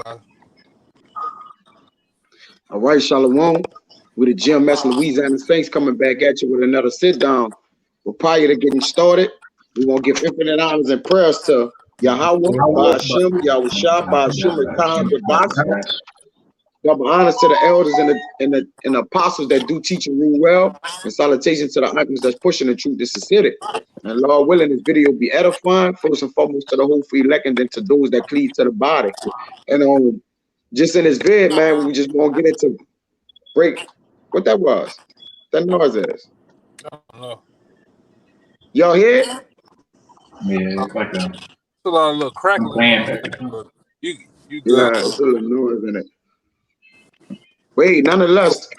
All right, Shalawam. With the GMS Louisiana Saints coming back at you with another sit down. But prior to getting started, we want to give infinite honors and prayers to Yahawah, bahasham, Yahawashi, bahasham, bahasham. Double honors to the elders and the apostles that do teach and rule well, and salutations to the uncles that's pushing the truth to sincerity. And Lord willing, this video will be edifying, first and foremost to the whole free elect, and then to those that cleave to the body. And just in this vid, man, we just want to get into break. What that was? That noise is. Y'all hear it? Yeah, it's like a little crackling. You good? Yeah, it's a little noise in it. Wait, nonetheless,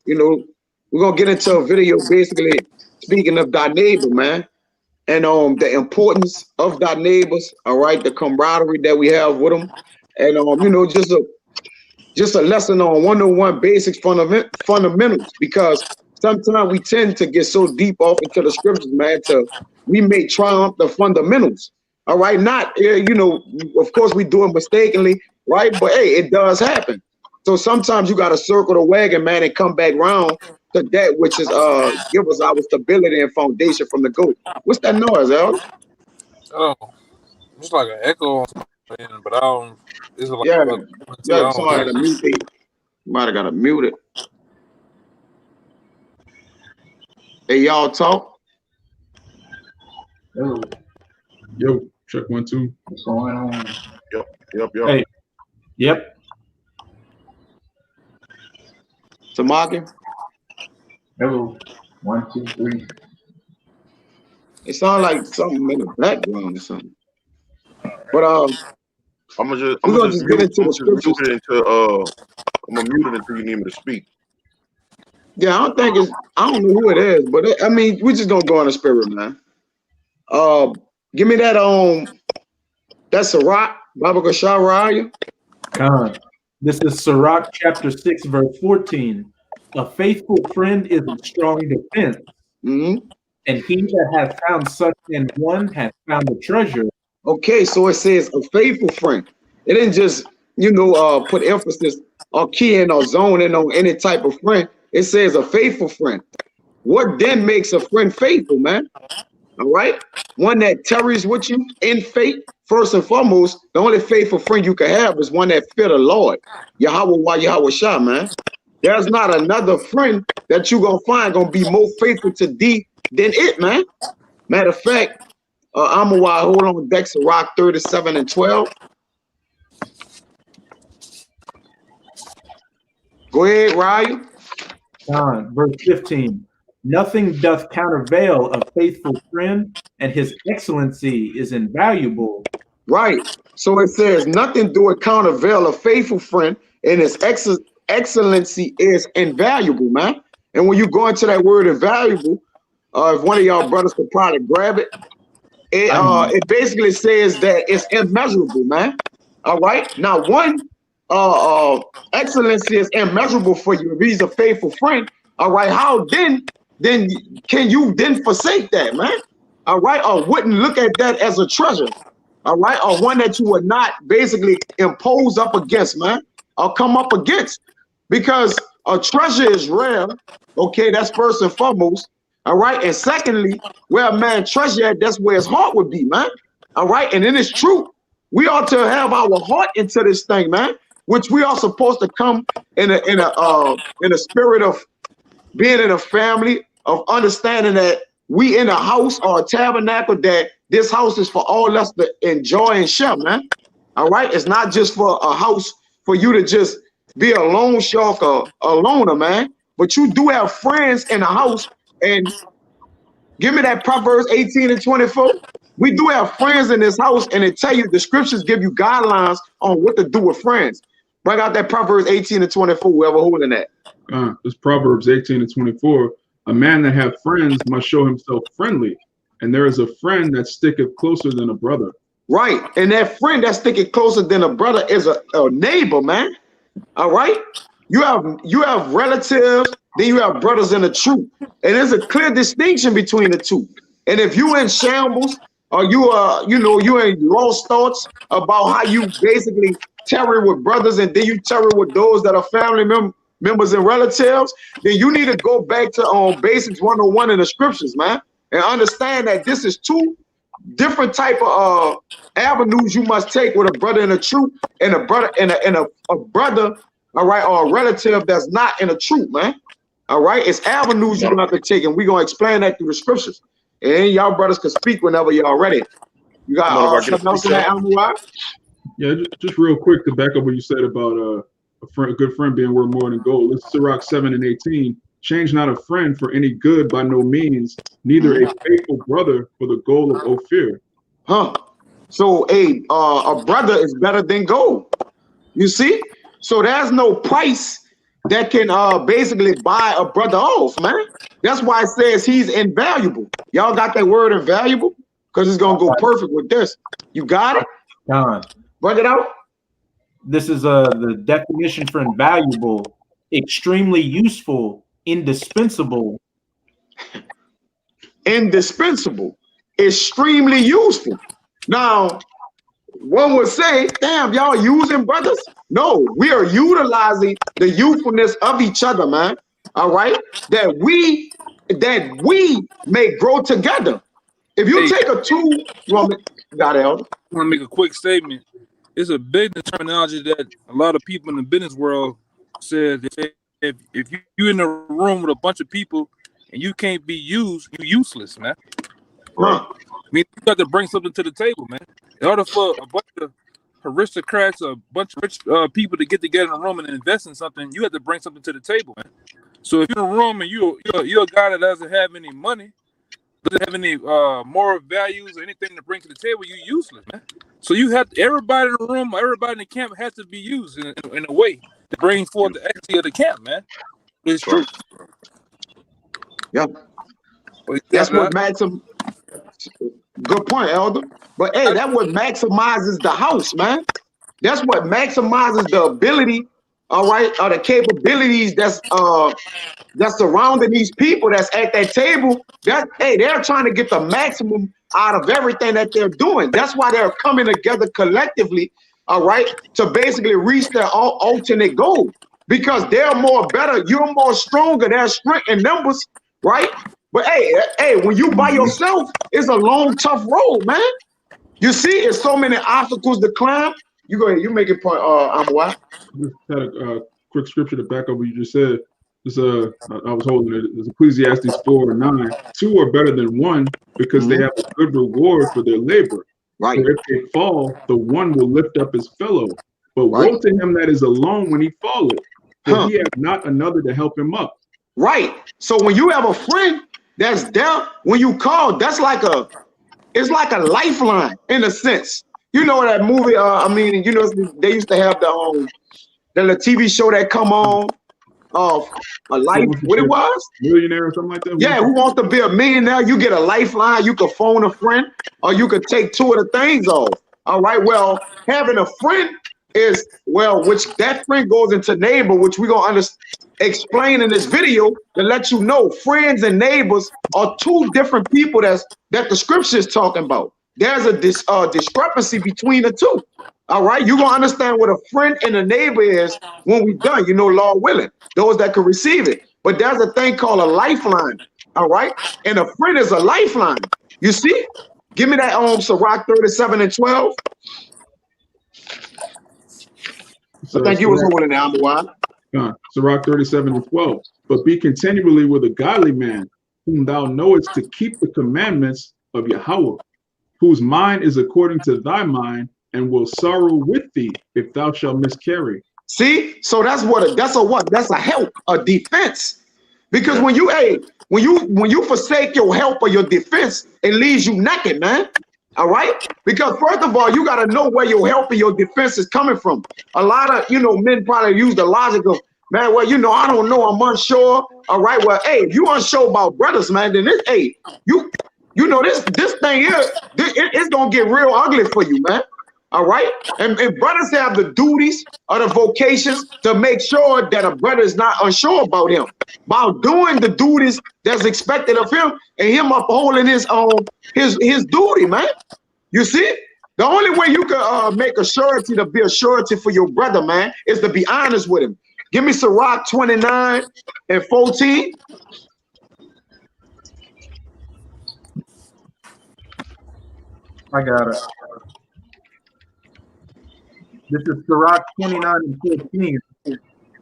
you know, we're gonna get into a video basically speaking of thy neighbor, man, and the importance of thy neighbors. All right, the camaraderie that we have with them, and you know, just a lesson on 101 basics fundamentals, because sometimes we tend to get so deep off into the scriptures, man, we may triumph the fundamentals. All right, not, you know, of course we do it mistakenly, right? But hey, it does happen. So sometimes you got to circle the wagon, man, and come back round to that which is give us our stability and foundation from the goat. What's that noise, Al? Oh, it's like an echo, but I don't. It's like yeah. Somebody had to mute it. Might have got to mute it. Hey, y'all talk. Yo, check 1 2. What's going on? Yep. Hey, yep. Tamaki. Hello. 1 2 3. It sounds like something in the background or something. But I'm gonna just get into the scriptures. I'm gonna mute it until you need me to speak. Yeah, I don't know who it is, but I mean, we're just gonna go on the spirit, man. Give me that that's Sirach, Baba Gasharaya. This is Sirach chapter 6, verse 14. A faithful friend is a strong defense, and he that hath found such an one hath found a treasure. Okay, so it says a faithful friend. It didn't just, you know, put emphasis or key in or zone in on any type of friend. It says a faithful friend. What then makes a friend faithful, man? All right, one that tarries with you in faith. First and foremost, the only faithful friend you can have is one that fear the Lord. YAHAWAH, YAHAWASH, man. There's not another friend that you're gonna find gonna be more faithful to thee than it, man. Matter of fact, hold on, Dex Rock 37 and 12. Go ahead, Ryan. Verse 15. Nothing doth countervail a faithful friend, and his excellency is invaluable. Right. So it says nothing do it countervail a faithful friend, and his excellency is invaluable, man. And when you go into that word invaluable, if one of y'all brothers could probably grab it, it basically says that it's immeasurable, man. All right. Now, one excellency is immeasurable for you if he's a faithful friend. All right. How then can you then forsake that, man? All right. Or wouldn't look at that as a treasure. All right. Or one that you would not basically impose up against, man, or come up against, because a treasure is rare. Okay. That's first and foremost. All right. And secondly, where a man treasure at, that's where his heart would be, man. All right. And then it's true. We ought to have our heart into this thing, man, which we are supposed to come in a spirit of being in a family, of understanding that we in a house or a tabernacle, that this house is for all us to enjoy and share, man. All right. It's not just for a house for you to just be a loan shark or a loner, man. But you do have friends in the house. And give me that Proverbs 18 and 24. We do have friends in this house, and it tell you, the scriptures give you guidelines on what to do with friends. Bring out that Proverbs 18 and 24, whoever holding that. It's Proverbs 18 and 24. A man that hath friends must show himself friendly, and there is a friend that sticketh closer than a brother. Right, and that friend that sticketh closer than a brother is a neighbor, man. All right, you have relatives, then you have brothers in the truth, and there's a clear distinction between the two. And if you in shambles, or you are, you know, you in lost thoughts about how you basically tarry with brothers, and then you tarry with those that are family members and relatives, then you need to go back to Basics 101 in the scriptures, man, and understand that this is two different type of avenues you must take with a brother in the truth and a brother and a brother, all right, or a relative that's not in the truth, man. All right, it's avenues you have to take, and we're gonna explain that through the scriptures. And y'all brothers can speak whenever y'all ready. You got something else on that, Yahawashi? Yeah, just real quick to back up what you said about a good friend being worth more than gold. It's Sirach 7:18. Change not a friend for any good by no means, neither a faithful brother for the gold of Ophir. Huh. So a brother is better than gold. You see? So there's no price that can basically buy a brother off, man. That's why it says he's invaluable. Y'all got that word invaluable? Because it's gonna go perfect with this. You got it? John. Bring it out. This is the definition for invaluable: extremely useful, indispensable. Indispensable, extremely useful. Now, one would say, damn, y'all using brothers? No, we are utilizing the youthfulness of each other, man. All right, that we may grow together. If you take a tool, you want me, got it, Elder? I want to make a quick statement. It's a business terminology that a lot of people in the business world said. They say if you in a room with a bunch of people and you can't be used, you're useless, man. Huh. I mean, you got to bring something to the table, man. In order for a bunch of aristocrats, a bunch of rich people to get together in a room and invest in something, you have to bring something to the table, man. So if you're in a room and you're a guy that doesn't have any money, doesn't have any moral values or anything to bring to the table, you're useless, man. So you have everybody in the room, everybody in the camp has to be used in a way to bring forth the equity of the camp, man. It's true. Yeah. That's what good point, Elder. But hey, that's what maximizes the house, man. That's what maximizes the ability, all right, or the capabilities that's surrounding these people that's at that table. That hey, they're trying to get the maximum out of everything that they're doing. That's why they're coming together collectively, all right, to basically reach their ultimate goal. Because they're more better, you're more stronger, there's strength in numbers, right? But hey, when you by yourself, it's a long, tough road, man. You see, it's so many obstacles to climb. You go ahead, you make it point, Yahawashi. Just had a quick scripture to back up what you just said. This, I was holding it. It's Ecclesiastes 4:9. Two are better than one because they have a good reward for their labor. Right. For if they fall, the one will lift up his fellow. But woe to him that is alone when he falleth, for he has not another to help him up. Right. So when you have a friend that's there, when you call, it's like a lifeline in a sense. You know that movie? I mean, you know, they used to have the TV show that come on, a life. What it was? Millionaire or something like that. Yeah, who wants to be a millionaire? You get a lifeline. You can phone a friend, or you could take two of the things off. All right. Well, having a friend is which that friend goes into neighbor, which we're gonna explain in this video to let you know friends and neighbors are two different people that the scripture is talking about. There's a discrepancy between the two. All right, you're gonna understand what a friend and a neighbor is when we're done, you know, Lord willing, those that can receive it. But there's a thing called a lifeline, all right? And a friend is a lifeline. You see? Give me that Sirach 37:12. So I think you was holding it, Yahawashi. Sirach 37:12. But be continually with a godly man, whom thou knowest to keep the commandments of Yahawah, whose mind is according to thy mind, and will sorrow with thee if thou shalt miscarry. See, so that's a help, a defense. Because when you forsake your help or your defense, it leaves you naked, man. All right, because first of all, you got to know where your help and your defense is coming from. A lot of men probably use the logic of, man, well, I don't know, I'm unsure. All right, well, hey, if you unsure about brothers, man, then this thing here, it's gonna get real ugly for you, man. All right, and brothers have the duties or the vocations to make sure that a brother is not unsure about him, about doing the duties that's expected of him, and him upholding his duty, man. You see, The only way you can make a surety to be a surety for your brother, man, is to be honest with him. Give me Sirach 29 and 14. I got it. This is Sirach 29 and 14.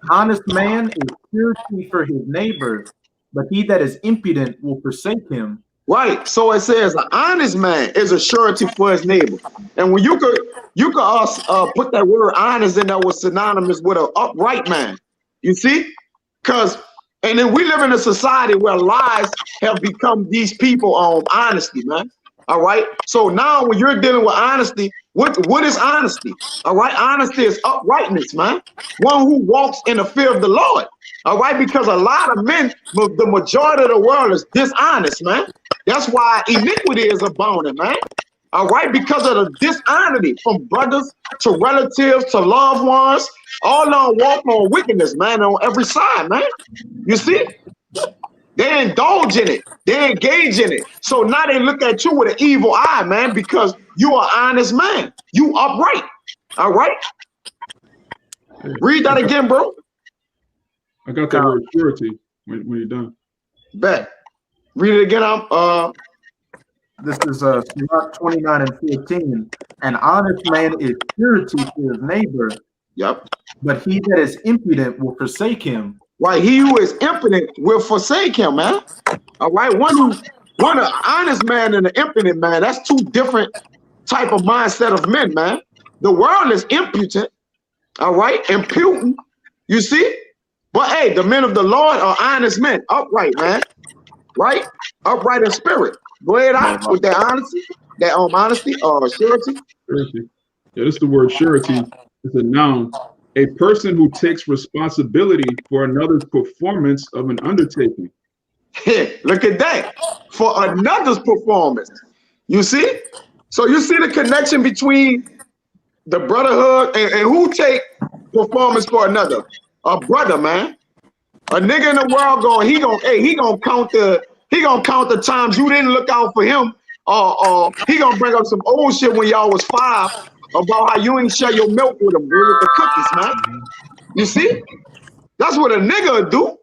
Honest man is surety for his neighbor, but he that is impudent will forsake him. Right. So it says an honest man is a surety for his neighbor. And when you could put that word honest in there was synonymous with an upright man. You see? And then we live in a society where lies have become these people honesty, man. All right. So now when you're dealing with honesty, what is honesty? All right. Honesty is uprightness, man. One who walks in the fear of the Lord. All right. Because a lot of men, the majority of the world is dishonest, man. That's why iniquity is abounding, man. All right. Because of the dishonesty from brothers to relatives to loved ones, all on walk on wickedness, man, on every side, man. You see? They indulge in it. They engage in it. So now they look at you with an evil eye, man, because you are an honest man. You upright. All right? Read that again, bro. I got that word surety when you're done. Bet. Read it again. This is Sirach 29 and 14. An honest man is surety for his neighbor. Yep. But he that is impudent will forsake him. Right, he who is impotent will forsake him, man. All right, one honest man and an impotent man, that's two different type of mindset of men, man. The world is impotent, all right, impudent, you see? But hey, the men of the Lord are honest men, upright, man, right? Upright in spirit. Go ahead out with that honesty, surety. Surety. Yeah, this is the word surety. It's a noun. A person who takes responsibility for another's performance of an undertaking. Look at that. For another's performance. You see? So you see the connection between the brotherhood and who take performance for another? A brother, man. A nigga in the world he gonna count the times you didn't look out for him. He gonna bring up some old shit when y'all was 5. About how you ain't share your milk with them, with the cookies, man. You see? That's what a nigga would do,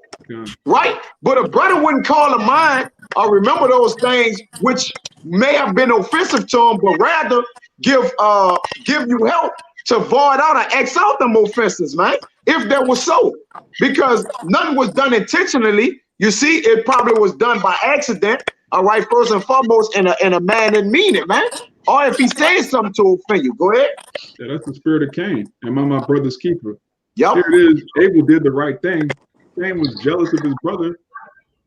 right? But a brother wouldn't call a mind or remember those things which may have been offensive to him, but rather give you help to void out or X out them offenses, man. If that was so. Because nothing was done intentionally. You see, it probably was done by accident. All right, first and foremost, and a man didn't mean it, man. Or if he says something to offend you, go ahead. Yeah, that's the spirit of Cain. Am I my brother's keeper? Yep. Here it is. Abel did the right thing. Cain was jealous of his brother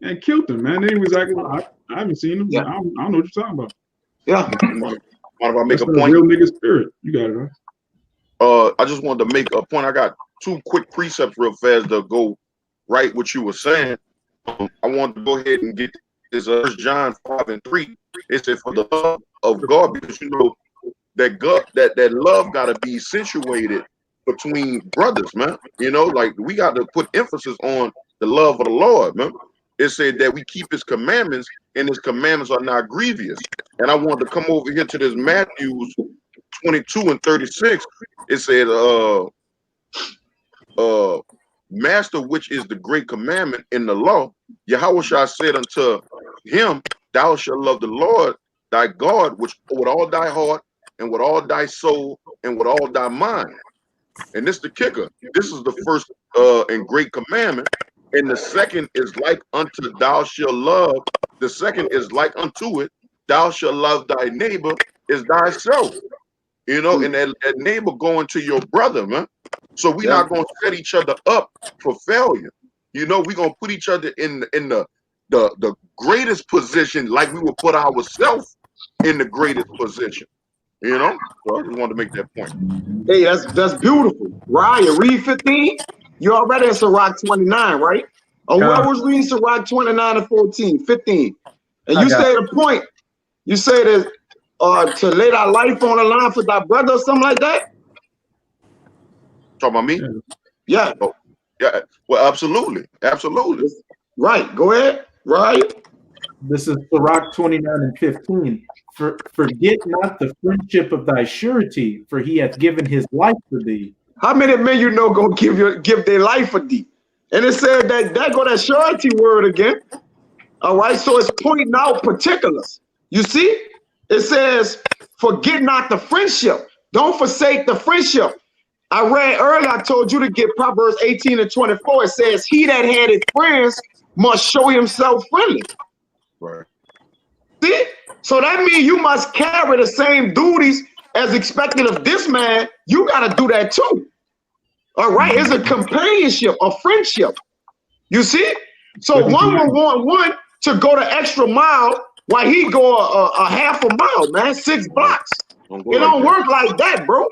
and killed him, man. Then he was like, I haven't seen him. Yeah. I don't know what you're talking about. Yeah. Mind if I make That's a point? Real nigga spirit. You got it, huh? I just wanted to make a point. I got 2 quick precepts real fast to go right what you were saying. I wanted to go ahead and get this 1 John 5 and 3. It said, for the love of God, because you know that God, that love gotta be situated between brothers, man. You know, like we got to put emphasis on the love of the Lord, man. It said that we keep his commandments, and his commandments are not grievous. And I wanted to come over here to this Matthew 22 and 36. It said, Master, which is the great commandment in the law, Yahawashi said unto him, thou shalt love the Lord thy God, which with all thy heart and with all thy soul and with all thy mind. And this is the kicker. This is the first and great commandment. And the second is like unto thou shalt love. The second is like unto it, thou shalt love thy neighbor is thyself. You know, and that neighbor going to your brother, man. So we're not going to set each other up for failure. You know, we're going to put each other in the greatest position, like we would put ourselves in the greatest position. You know, so I just wanted to make that point. Hey, that's beautiful. Raya, read 15. You already in Sirach 29, right? Or whoever was reading Sirach 29 and 14, 15. And you say the point. You say that to lay thy life on the line for thy brother or something like that? Talking about me? Yeah. Oh, yeah. Well, absolutely. Absolutely. Right. Go ahead. Right. This is Sirach 29 and 15. Forget not the friendship of thy surety, for he hath given his life for thee. How many men you know gonna give their life for thee? And it said that go that surety word again. All right, so it's pointing out particulars. You see, it says, forget not the friendship. Don't forsake the friendship. I read earlier, I told you to get Proverbs 18 and 24. It says, he that had his friends must show himself friendly. Right. See? So that means you must carry the same duties as expected of this man. You got to do that too. All right, it's a companionship, a friendship. You see? So one will want one to go the extra mile while he go a half a mile, man, 6 blocks. It don't work like that, bro.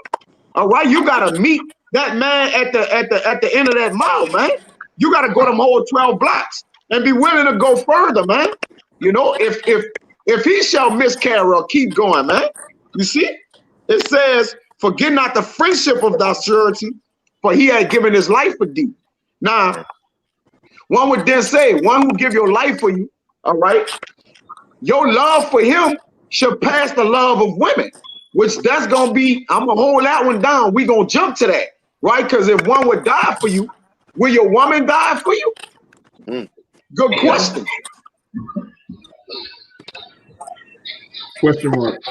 All right, you gotta meet that man at the end of that mile, man. You gotta go them whole 12 blocks and be willing to go further, man. You know, if he shall miscarry or keep going, man. You see? It says, forget not the friendship of thy surety, for he had given his life for thee. Now, one would then say, one who give your life for you, all right, your love for him should pass the love of women, which that's gonna be, I'm gonna hold that one down. We gonna jump to that, right? Because if one would die for you, will your woman die for you? Good question. Question mark.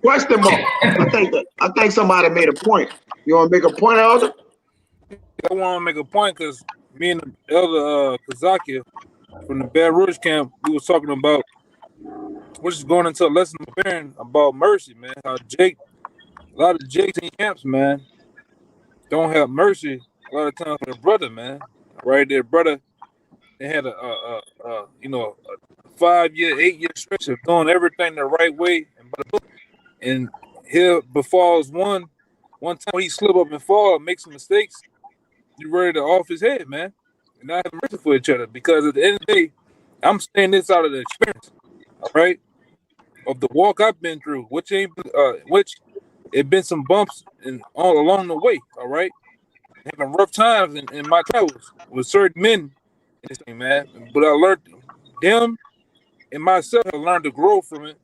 Question mark. I think somebody made a point. You want to make a point, Elder? I want to make a point because me and the Elder Kazakia from the Baton Rouge camp, we was talking about, we're just going into a lesson of preparing about mercy, man. How a lot of Jakes in camps, man, don't have mercy a lot of times for their brother, man. Right, their brother, they had a 5-year, 8-year stretch of doing everything the right way, and here befalls one time he slip up and fall, make some mistakes, you ready to off his head, man, and not have mercy for each other. Because at the end of the day, I'm saying this out of the experience, all right, of the walk I've been through, which it been some bumps and all along the way, all right, having rough times in my travels with certain men in this thing, man. But I learned them and myself have learned to grow from it.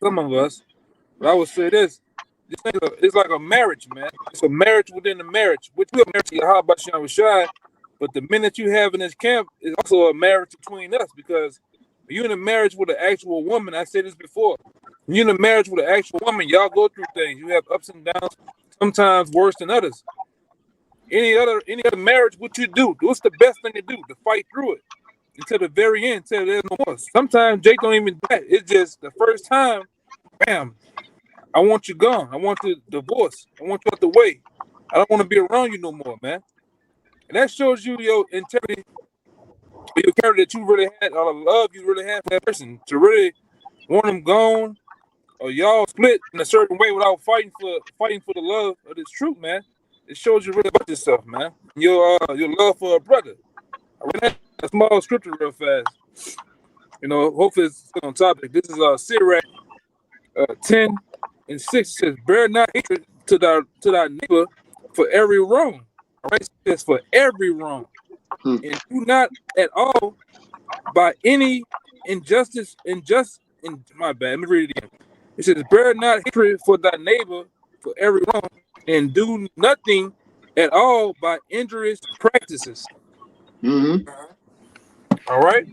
Some of us, but I would say this thing is like a marriage, man. It's a marriage within a marriage, which we're married to Yahawashi, but the minute you have in this camp is also a marriage between us, because you're in a marriage with an actual woman. I said this before. When you're in a marriage with an actual woman, y'all go through things. You have ups and downs, sometimes worse than others. Any other marriage, what you do? What's the best thing to do? To fight through it until the very end, until there's no more. Sometimes Jake don't even do that. It's just the first time, bam, I want you gone. I want you divorced. I want you out the way. I don't want to be around you no more, man. And that shows you your integrity, your character that you really had, all the love you really had for that person, to really want them gone, or y'all split in a certain way without fighting for the love of this truth, man. It shows you really about yourself, man. Your love for a brother. I read a small scripture real fast. You know, hopefully it's on topic. This is Sirach 10 and 6. It says, bear not hatred to thy neighbor for every wrong. All right, it says for every wrong. And do not at all by any injustice, my bad, let me read it again. It says, bear not hatred for thy neighbor for every wrong, and do nothing at all by injurious practices. All right.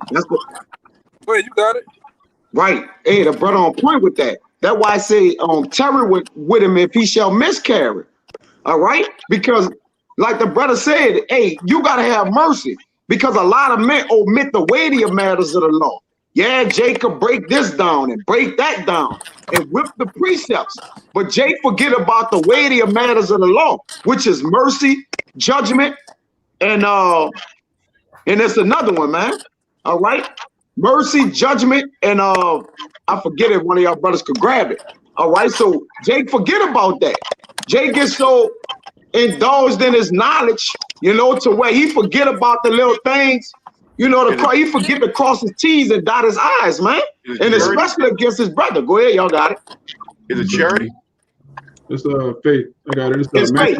Well, you got it. Right. Hey, the brother on point with that. That's why I say tarry with him if he shall miscarry. All right? Because like the brother said, hey, you got to have mercy, because a lot of men omit the weightier matters of the law. Yeah, Jacob break this down and break that down and whip the precepts. But Jake forget about the weightier matters of the law, which is mercy, judgment, and it's another one, man. All right. Mercy, judgment, and I forget if one of y'all brothers could grab it. All right. So Jake forget about that. Jake gets so indulged in his knowledge, you know, to where he forget about the little things. You know, he forget to cross his T's and dot his I's, man. And especially against his brother. Go ahead, y'all got it. Is it charity? It's faith. I got it. It's faith.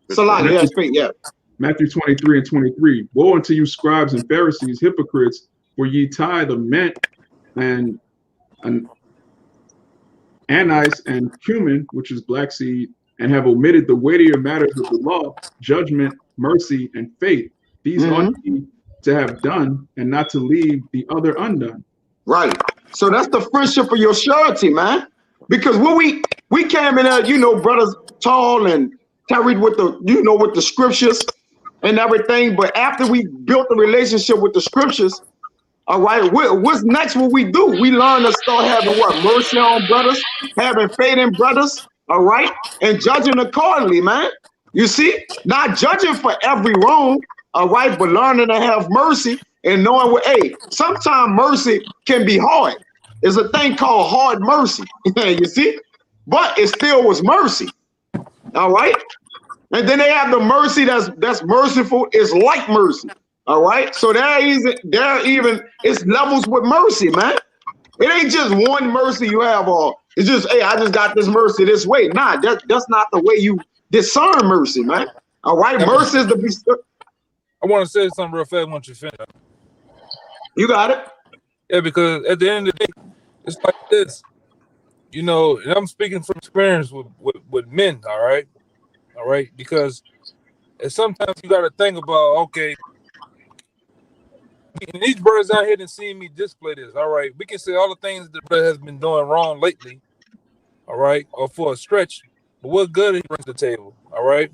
Salami, yeah, it's faith, yeah. Matthew 23 and 23. Woe unto you, scribes and Pharisees, hypocrites, for ye tithe the mint and anise and cumin, which is black seed, and have omitted the weightier matters of the law, judgment, mercy, and faith. These ought ye to have done, and not to leave the other undone. Right. So that's the friendship of your surety, man. Because when we came in there, you know, brothers tall and carried with the, you know, with the scriptures and everything. But after we built the relationship with the scriptures, all right, what's next? What we do? We learn to start having what? Mercy on brothers, having faith in brothers, all right, and judging accordingly, man. You see, not judging for every wrong, all right, but learning to have mercy and knowing what, hey, sometimes mercy can be hard. There's a thing called hard mercy, you see, but it still was mercy, all right. And then they have the mercy that's merciful, is like mercy. All right, so there even it's levels with mercy, man. It ain't just one mercy you have, or it's just, hey, I just got this mercy this way. Nah, that's not the way you discern mercy, man. All right, mercy is the. I want to say something real fast once you finish. You got it. Yeah, because at the end of the day, it's like this, you know. And I'm speaking from experience with men. All right, because sometimes you got to think about, okay. And these brothers out here didn't see me display this. All right, we can say all the things the brother has been doing wrong lately, all right, or for a stretch. But what good he brings to the table? All right,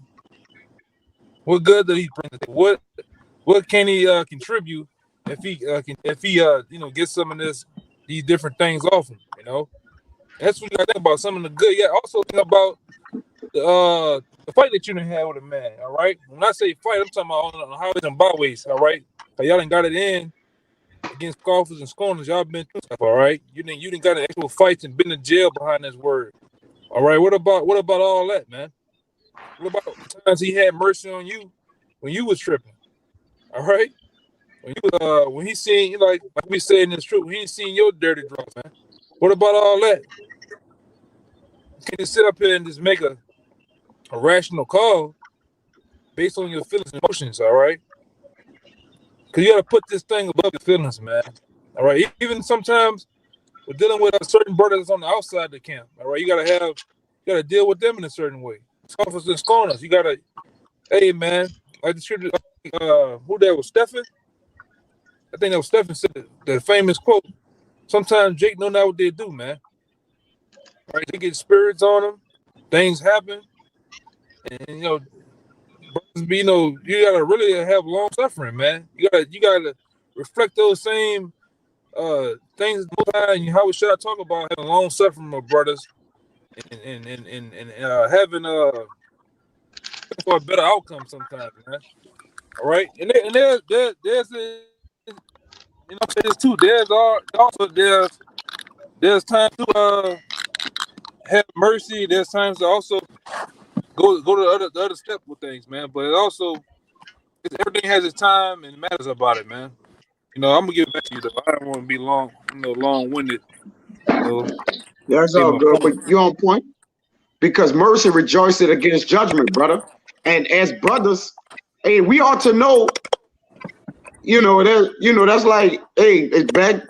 what good did he bring to the table? What can he contribute if he you know, get some of these different things off him? You know, that's what you got to think about. Some of the good. Yeah, also think about the fight that you done had with a man. All right, when I say fight, I'm talking about on the highways and byways. All right. Y'all done got it in against scoffers and scorners. Y'all been through stuff, all right? You didn't got an actual fights and been in jail behind this word. All right, what about all that, man? What about the times he had mercy on you when you was tripping? All right? When he seen, like we say in this truth, he ain't seen your dirty draws, man. What about all that? Can you sit up here and just make a rational call based on your feelings and emotions, all right? Because you got to put this thing above your feelings, man. All right. Even sometimes we're dealing with certain brothers on the outside of the camp. All right. You got to deal with them in a certain way. Scoffers and scorners. You got to, hey, man, like the scripture, who that was, Stephen? I think that was Stephen said the famous quote. Sometimes Jake know not what they do, man. All right. They get spirits on them. Things happen. And, you know, you know, you gotta really have long suffering, man. You gotta reflect those same things. And how we should talk about having long suffering with brothers and having for a better outcome sometimes, man. All right, and there's you know, say this too. There's time to have mercy. There's times to also go to the other step with things, man. But it also, everything has its time and it matters about it, man. You know, I'm gonna give it back to you though. I don't want to be long-winded. That's all good, but you're on point. Because mercy rejoices against judgment, brother. And as brothers, hey, we ought to know, that's like, hey, it's back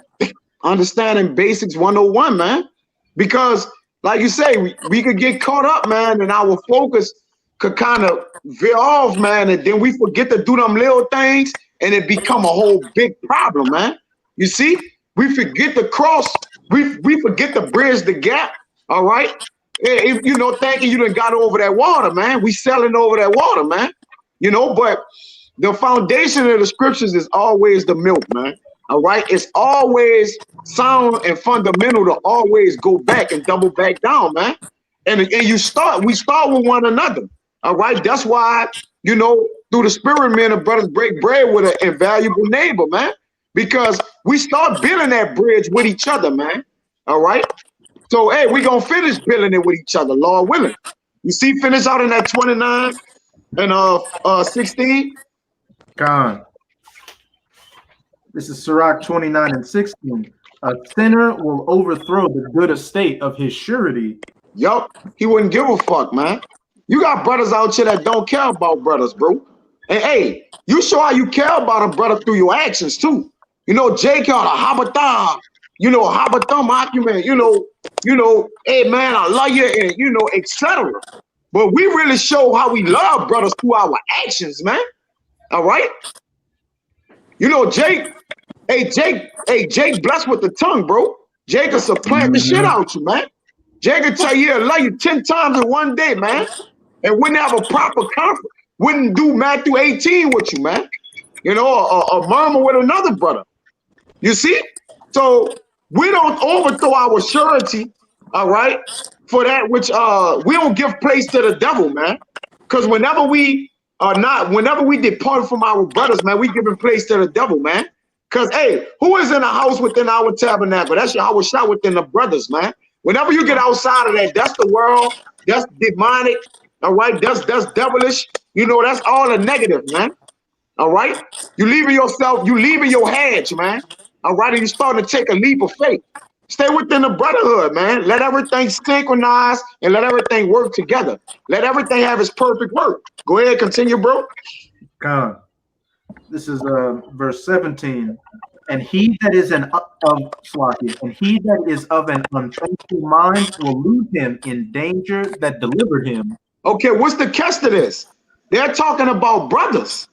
understanding basics 101, man. Because like you say, we could get caught up, man, and our focus could kind of veer off, man, and then we forget to do them little things, and it become a whole big problem, man. You see, we forget to cross, we forget to bridge the gap, all right? If, thinking you done got over that water, man. We sailing over that water, man. But the foundation of the scriptures is always the milk, man. All right, it's always sound and fundamental to always go back and double back down, man. And we start with one another. All right, that's why through the spirit, men and brothers break bread with an invaluable neighbor, man. Because we start building that bridge with each other, man. All right. So hey, we gonna finish building it with each other, Lord willing. You see, finish out in that 29 and 16. Gone. This is Sirach 29 and 16. A sinner will overthrow the good estate of his surety. Yup, he wouldn't give a fuck, man. You got brothers out here that don't care about brothers, bro. And hey, you show how you care about a brother through your actions too. Jake called a habatam, habatam argument, you know, hey man, I love you, and you know, etc. But we really show how we love brothers through our actions, man. All right. You know, Jake blessed with the tongue, bro. Jake will supplant the shit out you, man. Jake will tell you, I love you 10 times in one day, man. And wouldn't have a proper conference. Wouldn't do Matthew 18 with you, man. You know, a murmur with another brother. You see? So we don't overthrow our surety, all right, for that which we don't give place to the devil, man. Because whenever we depart from our brothers, man, we giving place to the devil, man. Because hey, who is in a house within our tabernacle? That's Yahawashi within the brothers, man. Whenever you get outside of that, that's the world, that's demonic, all right, that's devilish, you know, that's all a negative, man. All right, you leaving yourself, you leaving your hedge, man. All right, and you starting to take a leap of faith. Stay within the brotherhood, man. Let everything synchronize and let everything work together. Let everything have its perfect work. Go ahead, continue, bro. This is verse 17. And he that is of an unfaithful mind will lose him in danger that delivered him. Okay, what's the catch to this? They're talking about brothers.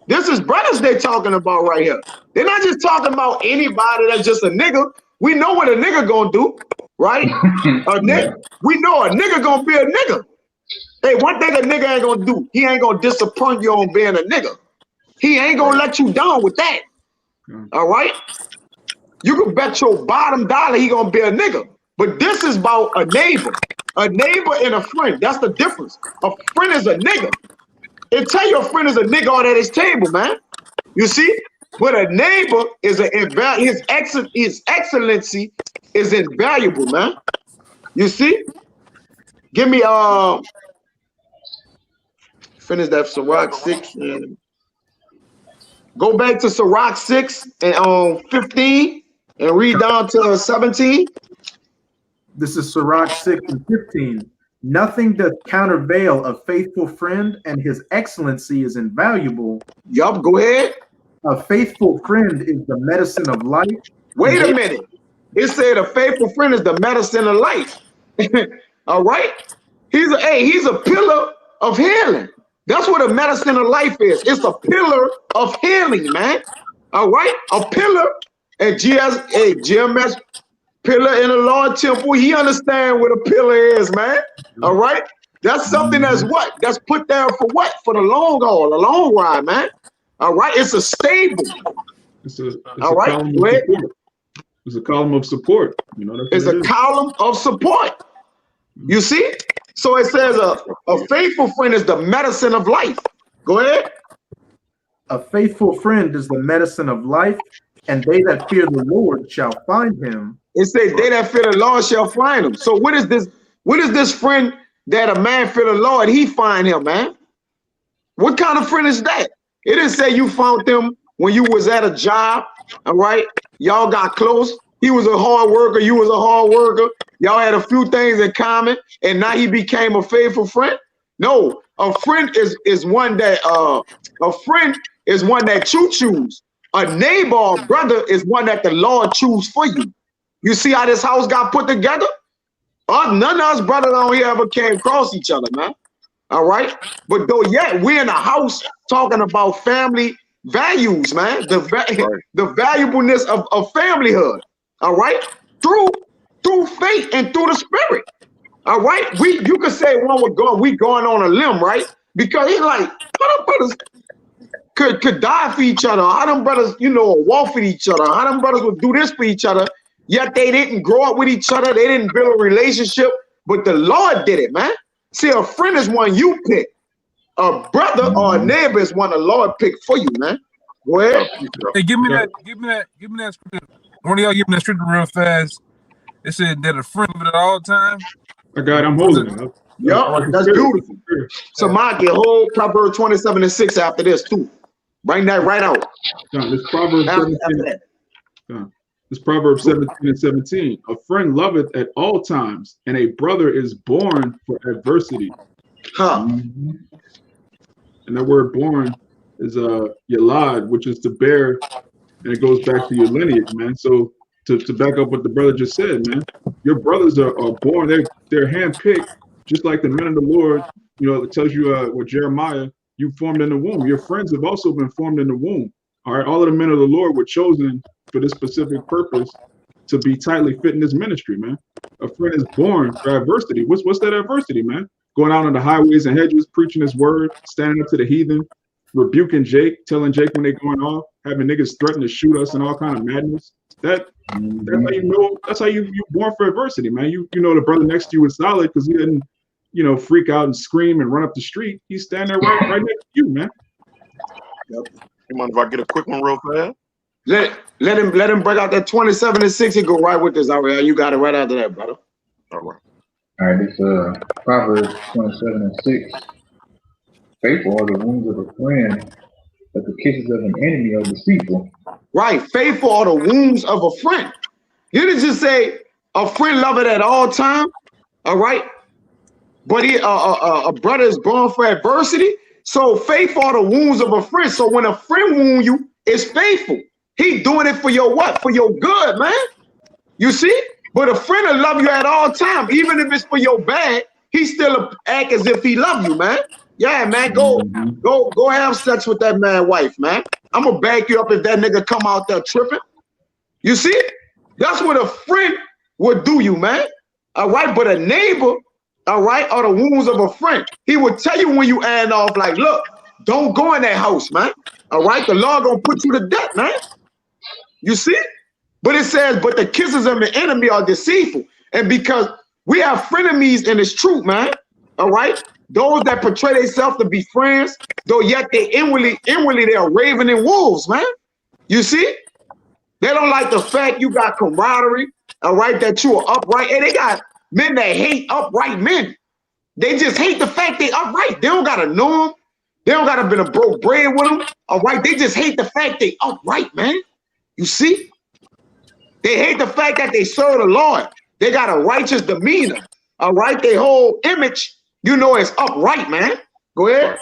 This is brothers they're talking about right here. They're not just talking about anybody that's just a nigga. We know what a nigga gonna do, right? We know a nigga gonna be a nigga. Hey, one thing a nigga ain't gonna do, he ain't gonna disappoint you on being a nigga. He ain't gonna let you down with that. All right? You can bet your bottom dollar he gonna be a nigga. But this is about a neighbor and a friend. That's the difference. A friend is a nigga. And tell your friend is a nigga on at his table, man. You see? But a neighbor is his excellency is invaluable, man. You see? Give me finish that Sirach 6 and go back to Sirach 6 and 15 and read down to 17. This is Sirach 6 and 15. Nothing doth countervail a faithful friend, and his excellency is invaluable. Yup, go ahead. A faithful friend is the medicine of life. Wait a minute. It said a faithful friend is the medicine of life. All right? He's a pillar of healing. That's what a medicine of life is. It's a pillar of healing, man. All right? A pillar at GMS pillar in the Lord temple. He understand what a pillar is, man. All right? That's something that's what? That's put there for what? For the long haul, the long ride, man. All right? It's a stable. It's all right? It's a column of support. You know, it's a column of support. You see? So it says a faithful friend is the medicine of life. Go ahead. A faithful friend is the medicine of life, and they that fear the Lord shall find him. It says they that fear the Lord shall find him. So what is this? What is this friend that a man fear the Lord, he find him, man? What kind of friend is that? It didn't say you found him when you was at a job, all right? Y'all got close. He was a hard worker. You was a hard worker. Y'all had a few things in common, and now he became a faithful friend. No, a friend is one that you choose. A neighbor or brother is one that the Lord choose for you. You see how this house got put together? None of us brothers on here ever came across each other, man. All right, but though yet we're in a house talking about family values, man. The valuableness of familyhood. All right, through faith and through the spirit. All right, you could say we going on a limb, right? Because he's like, how them brothers could die for each other? How them brothers, walk for each other? How them brothers would do this for each other? Yet they didn't grow up with each other. They didn't build a relationship, but the Lord did it, man. See, a friend is one you pick. A brother or a neighbor is one the Lord picked for you, man. Go ahead. Hey, give me that scripture. One of y'all give me that scripture real fast. It said that a friend at all times. I got it. I'm holding it. Yup, that's beautiful. So Mike, get whole Proverbs 27 and 6 after this too. Bring that right out. This Proverbs 17. This Proverbs 17 and 17. A friend loveth at all times, and a brother is born for adversity. And that word born is yalad, which is to bear, and it goes back to your lineage, man. So to back up what the brother just said, man, your brothers are born, they're handpicked, just like the men of the Lord. You know, it tells you with Jeremiah, you formed in the womb. Your friends have also been formed in the womb. All right, all of the men of the Lord were chosen for this specific purpose to be tightly fit in this ministry, man. A friend is born for adversity. What's that adversity, man? Going out on the highways and hedges, preaching his word, standing up to the heathen, rebuking Jake, telling Jake when they're going off, having niggas threaten to shoot us and all kind of madness. That's how you know. That's how you're born for adversity, man. You know the brother next to you is solid because he didn't, you know, freak out and scream and run up the street. He's standing there right next to you, man. Yep. You mind if I get a quick one real fast? Let him break out that 27 and 6 and go right with this. Ariel, you got it right after that, brother. All right. All right, this Proverbs 27 and 6. Faithful are the wounds of a friend, but the kisses of an enemy are deceitful. Right, faithful are the wounds of a friend. You didn't just say a friend love it at all time, all right? But a brother is born for adversity. So faithful are the wounds of a friend. So when a friend wound you, it's faithful. He doing it for your what? For your good, man. You see? But a friend will love you at all time, even if it's for your bad. He still act as if he love you, man. Yeah, man. Go have sex with that man's wife, man. I'm gonna back you up if that nigga come out there tripping. You see? That's what a friend would do you, man. All right, but a neighbor, all right, are the wounds of a friend. He would tell you when you end off, like, look, don't go in that house, man. All right, the Lord gonna put you to death, man. You see? But it says, but the kisses of the enemy are deceitful. And because we have frenemies in this truth, man. All right? Those that portray themselves to be friends, though yet they inwardly they are ravening wolves, man. You see? They don't like the fact you got camaraderie, all right, that you are upright. And they got men that hate upright men. They just hate the fact they upright. They don't gotta know them. They don't gotta been a broke bread with them. All right, they just hate the fact they upright, man. You see? They hate the fact that they serve the Lord. They got a righteous demeanor. All right, their whole image, you know, is upright, man. Go ahead.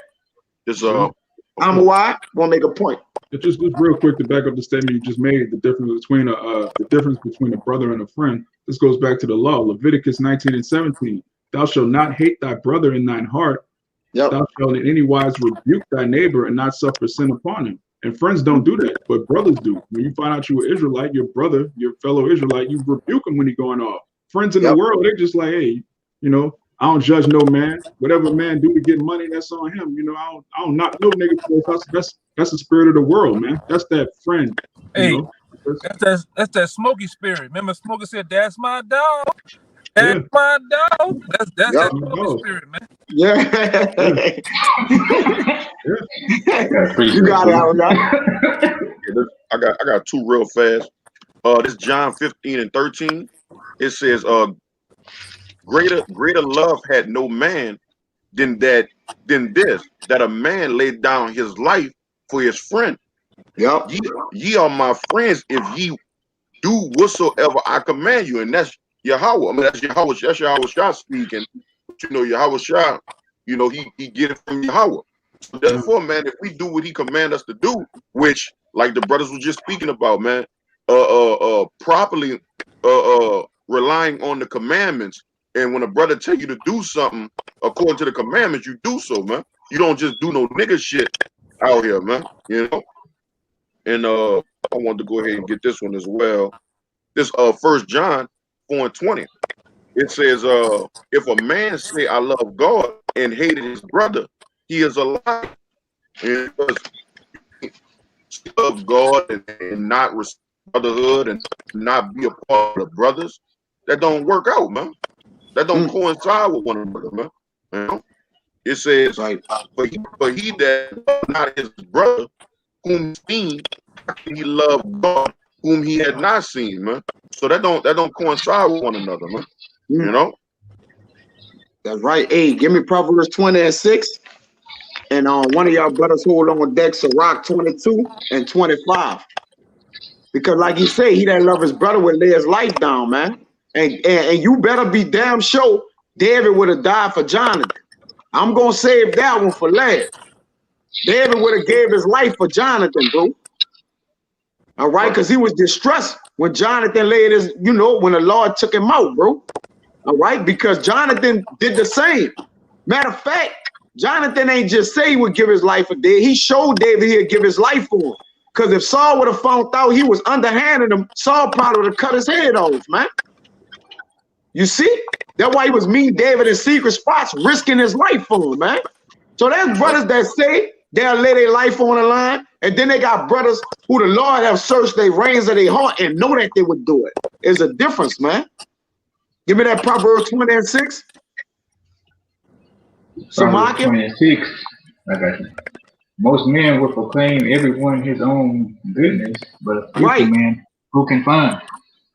Just I'm why gonna make a point. Just real quick to back up the statement you just made. The difference between a brother and a friend. This goes back to the law. Leviticus 19 and 17. Thou shalt not hate thy brother in thine heart. Yep. Thou shalt in any wise rebuke thy neighbor and not suffer sin upon him. And friends don't do that, but brothers do. When you find out you're an Israelite, your brother, your fellow Israelite, you rebuke him when he's going off. Friends in the world, they're just like, hey, you know, I don't judge no man. Whatever man do to get money, that's on him. You know, I don't knock no nigga for his. That's the spirit of the world, man. That's that friend. Hey, you know? that's that Smokey spirit. Remember, Smokey said, "That's my dog. That's my dog." That's that Smokey spirit, man. Yeah. You got it. I got two real fast. This John 15 and 13. It says, greater love had no man than this, that a man laid down his life for his friend. Yep. Ye are my friends if ye do whatsoever I command you. And that's Yahawaah. I mean, that's Yahawashi speaking. You know, Yahawashi, you know, he get it from Yahawaah. So therefore, man, if we do what he command us to do, which, like the brothers were just speaking about, man, properly relying on the commandments. And when a brother tell you to do something according to the commandments, you do so, man. You don't just do no nigga shit out here, man. You know. And I wanted to go ahead and get this one as well. This 1 John 4 and 20. It says, if a man say I love God and hated his brother, he is a liar. And love God and not respect brotherhood and not be a part of the brothers, that don't work out, man. That don't coincide with one another, man. You know? It says, but he that not his brother, whom seen, he loved God, whom he had not seen, man. So that don't coincide with one another, man. You know? That's right. Hey, give me Proverbs 20 and 6. And one of y'all brothers hold on deck Sirach 22 and 25. Because like you say, he that love his brother would lay his life down, man. And you better be damn sure David would have died for Jonathan. I'm gonna save that one for last. David would have gave his life for Jonathan, bro. All right, because he was distressed when Jonathan laid his, you know, when the Lord took him out, bro. All right, because Jonathan did the same. Matter of fact, Jonathan ain't just say he would give his life for David. He showed David he'd give his life for him. Because if Saul would have found out he was underhanding him, Saul probably would have cut his head off, man. You see? That's why he was meeting David in secret spots, risking his life for him, man. So there's brothers that say they'll lay their life on the line, and then they got brothers who the Lord have searched their reins of their heart and know that they would do it. There's a difference, man. Give me that Proverbs 20:6. Proverbs 20:6. I got you. Most men will proclaim everyone his own goodness, but a faithful man who can find?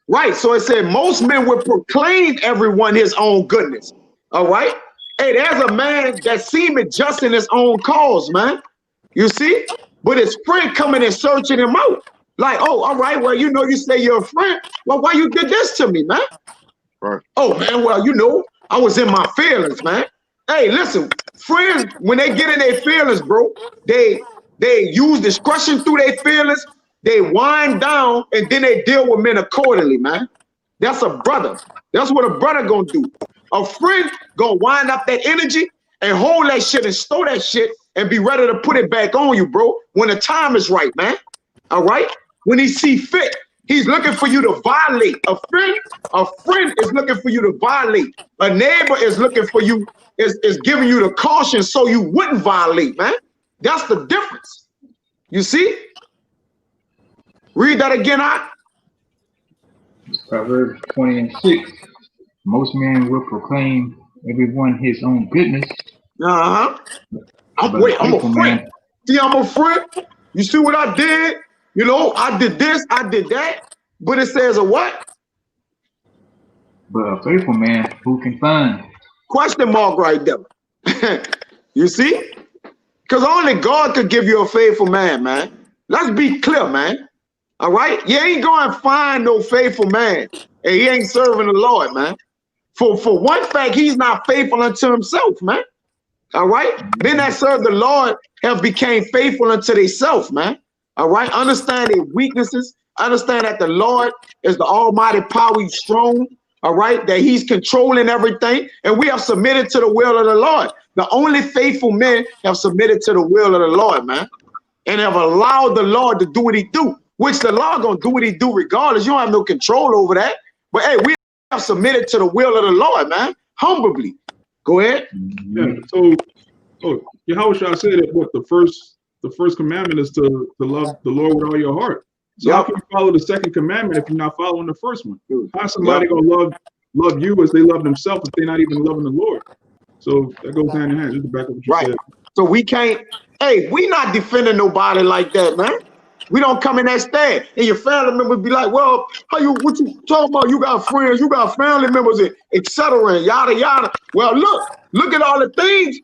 Right. So it said most men will proclaim everyone his own goodness. All right. Hey, there's a man that seemeth just in his own cause, man. You see? But his friend coming and searching him out. Like, oh, all right, well, you know, you say you're a friend. Well, why you did this to me, man? Right. Oh, man, well, you know, I was in my feelings, man. Hey, listen, friends, when they get in their feelings, bro, they use discretion through their feelings. They wind down, and then they deal with men accordingly, man. That's a brother. That's what a brother gonna do. A friend gonna wind up that energy and hold that shit and store that shit and be ready to put it back on you, bro, when the time is right, man. All right? When he see fit, he's looking for you to violate. A friend is looking for you to violate. A neighbor is looking for you, is giving you the caution so you wouldn't violate, man. That's the difference. You see? Read that again, Proverbs 20:6. Most men will proclaim everyone his own goodness. I'm a friend. See, I'm a friend. You see what I did? You know, I did this, I did that. But it says a what? But a faithful man who can find? Question mark right there. You see? Because only God could give you a faithful man, man. Let's be clear, man. All right? You ain't going to find no faithful man, and he ain't serving the Lord, man. For one fact, he's not faithful unto himself, man. All right? Men that serve the Lord have became faithful unto themselves, man. All right? Understand their weaknesses. Understand that the Lord is the almighty power. He's strong. All right? That he's controlling everything. And we have submitted to the will of the Lord. The only faithful men have submitted to the will of the Lord, man. And have allowed the Lord to do what he do. Which the Lord gonna do what he do regardless. You don't have no control over that. But hey, we have submitted to the will of the Lord, man. Humbly. Go ahead. Yeah. So, Yahawashi said that what the first commandment is to love the Lord with all your heart. So how can you follow the second commandment if you're not following the first one? How somebody gonna love you as they love themselves if they're not even loving the Lord? So that goes hand in hand. Just to back up what you said. So we can't. Hey, we not defending nobody like that, man. We don't come in that stand, and your family members be like, "Well, what you talking about? You got friends, you got family members, etc. and yada yada." Well, look at all the things.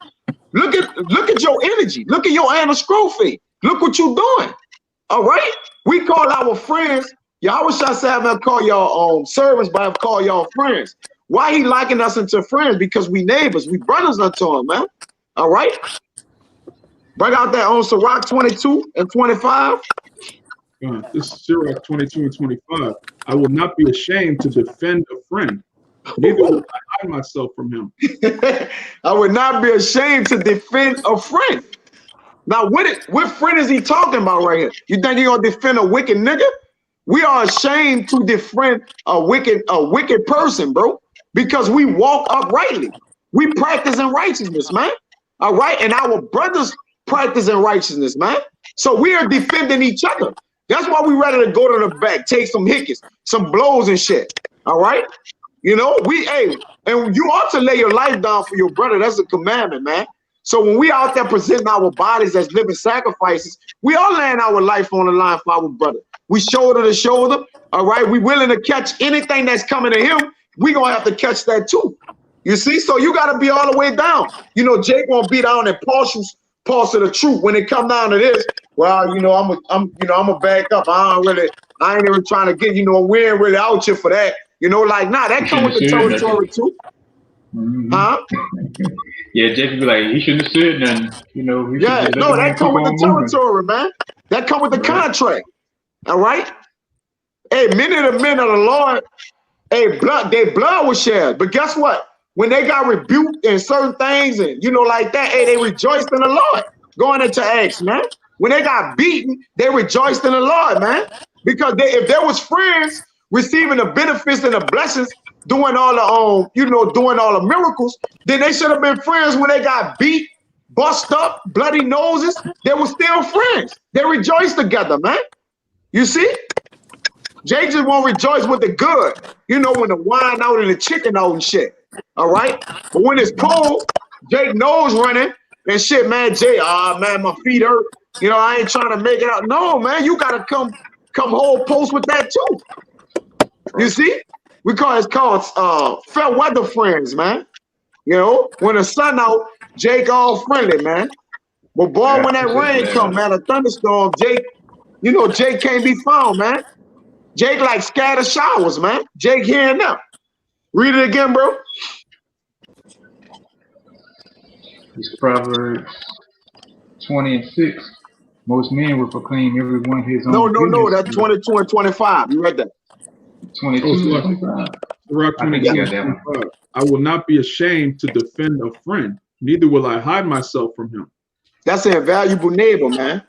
Look at your energy. Look at your anastrophe. Look what you doing. All right, we call our friends. Y'all wish I said I call y'all servants, but I call y'all friends. Why he liking us into friends? Because we neighbors, we brothers unto him, man. All right. Bring out that on Sirach 22 and 25. This is Sirach 22 and 25. I will not be ashamed to defend a friend. Neither will I hide myself from him. I would not be ashamed to defend a friend. Now, what friend is he talking about right here? You think you're gonna defend a wicked nigga? We are ashamed to defend a wicked person, bro, because we walk uprightly. We practice in righteousness, man. All right, and our brothers practice in righteousness, man. So we are defending each other. That's why we ready to go to the back, take some hickeys, some blows and shit. All right, you know and you ought to lay your life down for your brother. That's a commandment, man. So when we out there presenting our bodies as living sacrifices, we are laying our life on the line for our brother. We shoulder to shoulder. All right, we willing to catch anything that's coming to him. We gonna have to catch that too. You see, so you got to be all the way down. You know, Jake won't be down in partial of the truth when it come down to this. Well, you know, I'm a back up. I ain't even trying to get, you know, we ain't really out here for that. You know, like, nah, that come with the territory too. Huh? Yeah, Jake would be like, he shouldn't have said nothing. You know, that come with the territory, man. That come with the contract. All right. Hey, many of the men of the Lord, hey, their blood was shed. But guess what? When they got rebuked in certain things and like that, hey, they rejoiced in the Lord. Going into Acts, man. When they got beaten, they rejoiced in the Lord, man. Because if there was friends receiving the benefits and the blessings, doing all the doing all the miracles, then they should have been friends when they got beat, bust up, bloody noses. They were still friends. They rejoiced together, man. You see? Jake just won't rejoice with the good, when the wine out and the chicken out and shit. All right? But when it's cold, Jake nose running and shit, man. Jake, man, my feet hurt. I ain't trying to make it out. No, man, you gotta come whole post with that too. You see? It's called fair weather friends, man. When the sun out, Jake all friendly, man. But boy, when that rain come, man, a thunderstorm, Jake, Jake can't be found, man. Jake like scattered showers, man. Jake here and now. Read it again, bro. It's Proverbs 20:6. Most men will proclaim everyone his own. No, that's 22 and 25. You read that. 22 and 25. I will not be ashamed to defend a friend, neither will I hide myself from him. That's an invaluable neighbor, man.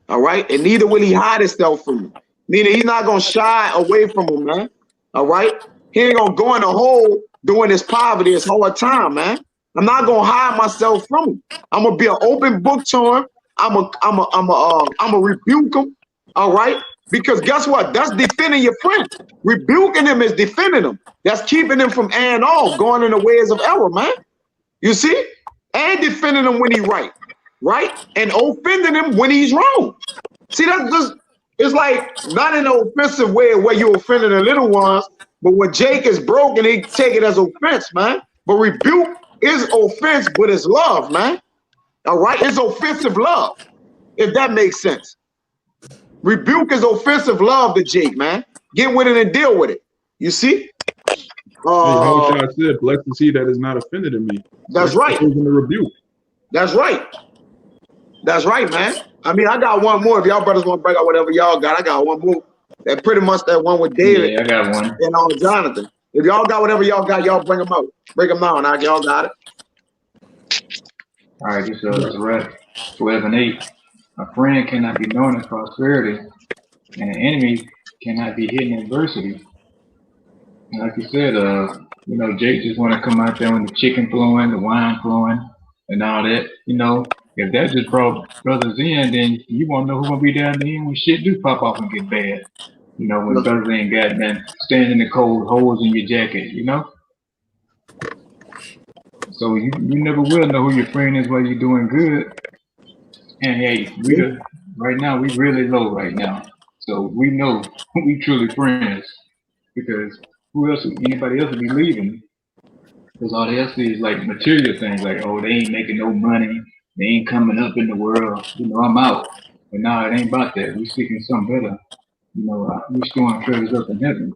All right? And neither will he hide himself from you. Neither he's not going to shy away from him, man. All right? He ain't going to go in a hole doing his poverty, his hard time, man. I'm not going to hide myself from him. I'm going to be an open book to him. I'm a rebuke him. All right? Because guess what? That's defending your friend. Rebuking him is defending him. That's keeping him from and off, going in the ways of error, man. You see? And defending him when he's right. Right? And offending him when he's wrong. See, that's just, it's like not in an offensive way where you're offending the little ones, but when Jake is broken, he take it as offense, man. But rebuke is offense, but it's love, man. All right? It's offensive love, if that makes sense. Rebuke is offensive love to Jake, man. Get with it and deal with it. You see? I said, blessed is he that is not offended in me. That's right. In the rebuke. That's right. That's right, man. I mean, I got one more. If y'all brothers want to break out whatever y'all got, I got one more. That pretty much that one with David. Yeah, I got one. And on Jonathan. If y'all got whatever y'all got, y'all bring them out. Break them out, and y'all got it. All right, this is right. 12:8. A friend cannot be known in prosperity, and an enemy cannot be hidden in adversity. And like you said, Jake just want to come out there with the chicken flowing, the wine flowing, and all that. If that just brought brothers in, then you won't know who's gonna be down there when shit do pop off and get bad. When brothers ain't got them standing in the cold, holes in your jacket. So you never will know who your friend is while you're doing good. And hey, right now we really low right now. So we know we truly friends, because anybody else would be leaving. Because all they else see is like material things, like, oh, they ain't making no money, they ain't coming up in the world, I'm out. But nah, it ain't about that. We seeking something better. We storing treasures up in heaven.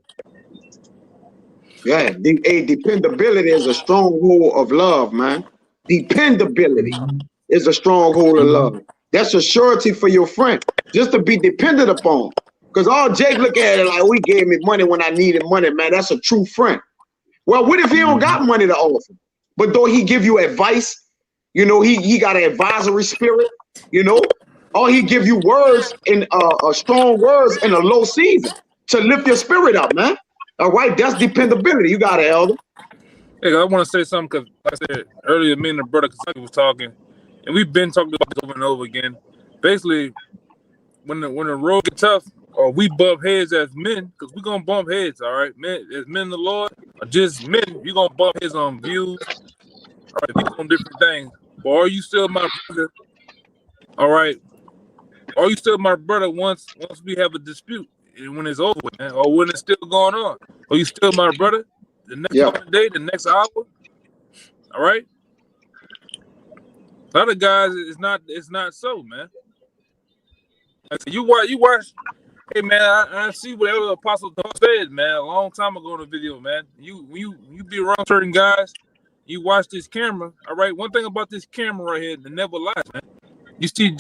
Yeah, dependability is a stronghold of love, man. Dependability is a stronghold of love. That's a surety for your friend, just to be dependent upon. Because all Jake look at it like, he gave me money when I needed money, man. That's a true friend. Well, what if he don't got money to offer? But though he give you advice, he got an advisory spirit, or he give you words in strong words in a low season to lift your spirit up, man. All right, that's dependability. You got it, Elder. Hey, I want to say something because like I said earlier, me and the brother Kentucky was talking, and we've been talking about this over and over again. Basically, when the road gets tough, or we bump heads as men, because we're gonna bump heads, all right, men, as men of the Lord, or just men, you're gonna bump heads on views, all right, views on different things. But are you still my brother? All right, are you still my brother once we have a dispute and when it's over, man, or when it's still going on? Are you still my brother? The next day, the next hour, all right. A lot of guys, it's not so, man. Like, you watch. Hey man, I see whatever Apostle Paul said, man, a long time ago in the video, man. You be around certain guys, you watch this camera, all right. One thing about this camera right here, it never lies, man. You see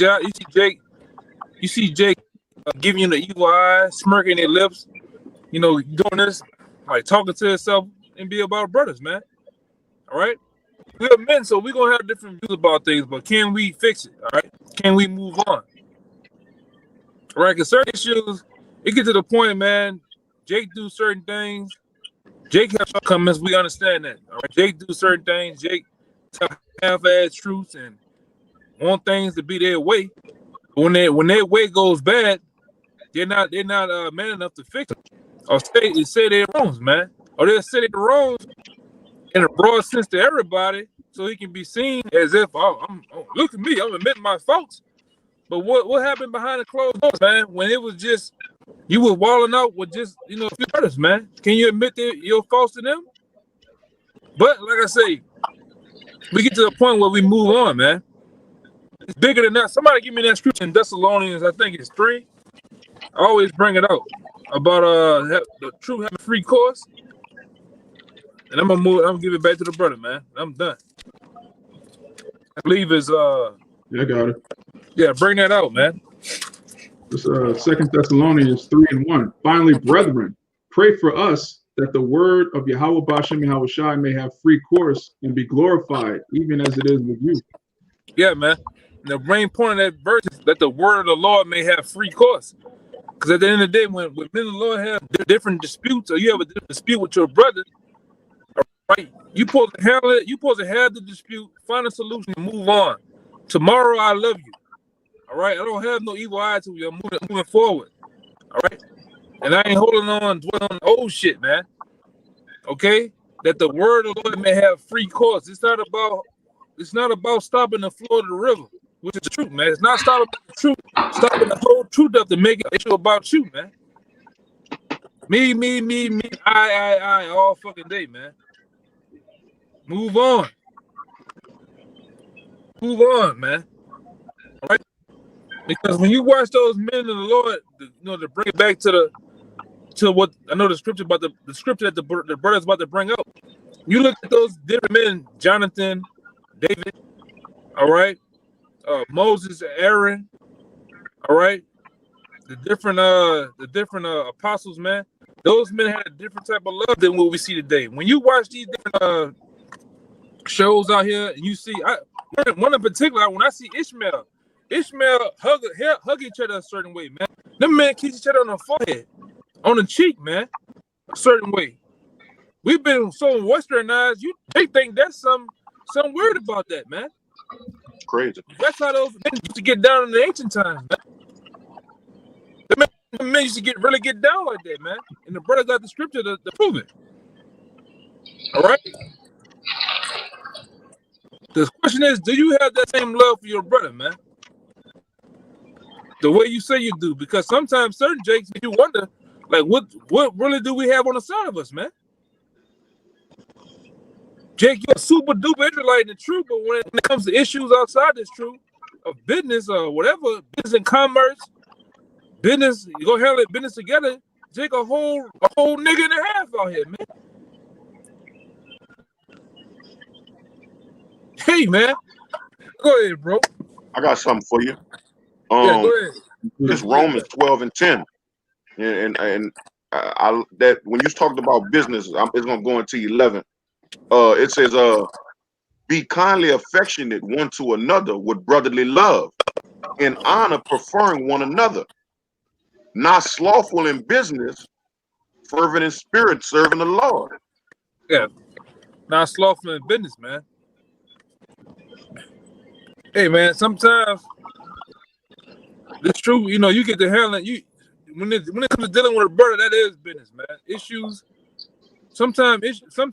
Jake giving you the evil eye, smirking their lips, you know, doing this, like talking to yourself and be about brothers, man. All right? We're men, so we're going to have different views about things, but can we fix it? All right? Can we move on? All right? Because certain issues, it gets to the point, man, Jake do certain things. Jake has shortcomings. We understand that. All right? Jake do certain things. Jake tell half-ass truths and want things to be their way. When their way goes bad, they're not man enough to fix it. Or say they're wrongs, man. Or they'll say they're wrongs in a broad sense to everybody, so he can be seen as if, look at me, I'm admitting my faults. But what happened behind the closed doors, man? When it was just you were walling out with just a few brothers, man. Can you admit that your faults to them? But like I say, we get to the point where we move on, man. It's bigger than that. Somebody give me that scripture in Thessalonians, I think it's 3. I always bring it out about the truth having free course. And I'm gonna give it back to the brother, man. I'm done. I believe it's Yeah, I got it. Yeah, bring that out, man. It's 2 Thessalonians 3:1. Finally, brethren, pray for us that the word of Yahweh bahasham Yahawashi may have free course and be glorified, even as it is with you. Yeah, man. And the main point of that verse is that the word of the Lord may have free course. Because at the end of the day, when men of the Lord have different disputes, or you have a dispute with your brother, right? You supposed to handle it. You supposed to have the dispute, find a solution, and move on. Tomorrow, I love you. All right, I don't have no evil eye to you. I'm moving forward. All right, and I ain't holding on, dwelling on old shit, man. Okay, that the word of the Lord may have free course. It's not about stopping the flow of the river, which is the truth, man. It's not stopping the truth, stopping the whole truth up to make it issue about you, man. Me, I, all fucking day, man. Move on. Move on, man. All right? Because when you watch those men of the Lord, to bring it back to what I know the scripture about the scripture that the brother's about to bring out. You look at those different men, Jonathan, David, all right, Moses, Aaron, all right, the different apostles, man. Those men had a different type of love than what we see today. When you watch these different shows out here, and you see one in particular, when I see Ishmael hug each other a certain way, man. Them men kiss each other on the forehead, on the cheek, man, a certain way. We've been so westernized, they think that's some weird about that, man. It's crazy. That's how those men used to get down in the ancient times, man. The men used to really get down like that, man. And the brother got the scripture to prove it. All right? The question is, do you have that same love for your brother, man? The way you say you do, because sometimes certain Jakes, you wonder, like, what really do we have on the side of us, man? Jake, you're a super duper Israelite in the truth, but when it comes to issues outside this truth, of business or whatever, business and commerce, business, you go handle it business together, Jake a whole nigga and a half out here, man. Hey, man. Go ahead, bro. I got something for you. Yeah, go ahead. It's Romans 12:10. And that when you talked about business, it's gonna go into 11. It says, be kindly affectionate one to another with brotherly love, in honor preferring one another, not slothful in business, fervent in spirit, serving the Lord. Yeah, not slothful in business, man. Hey, man, sometimes it's true. You get to handle it. When it comes to dealing with a brother, that is business, man. Issues. Sometimes some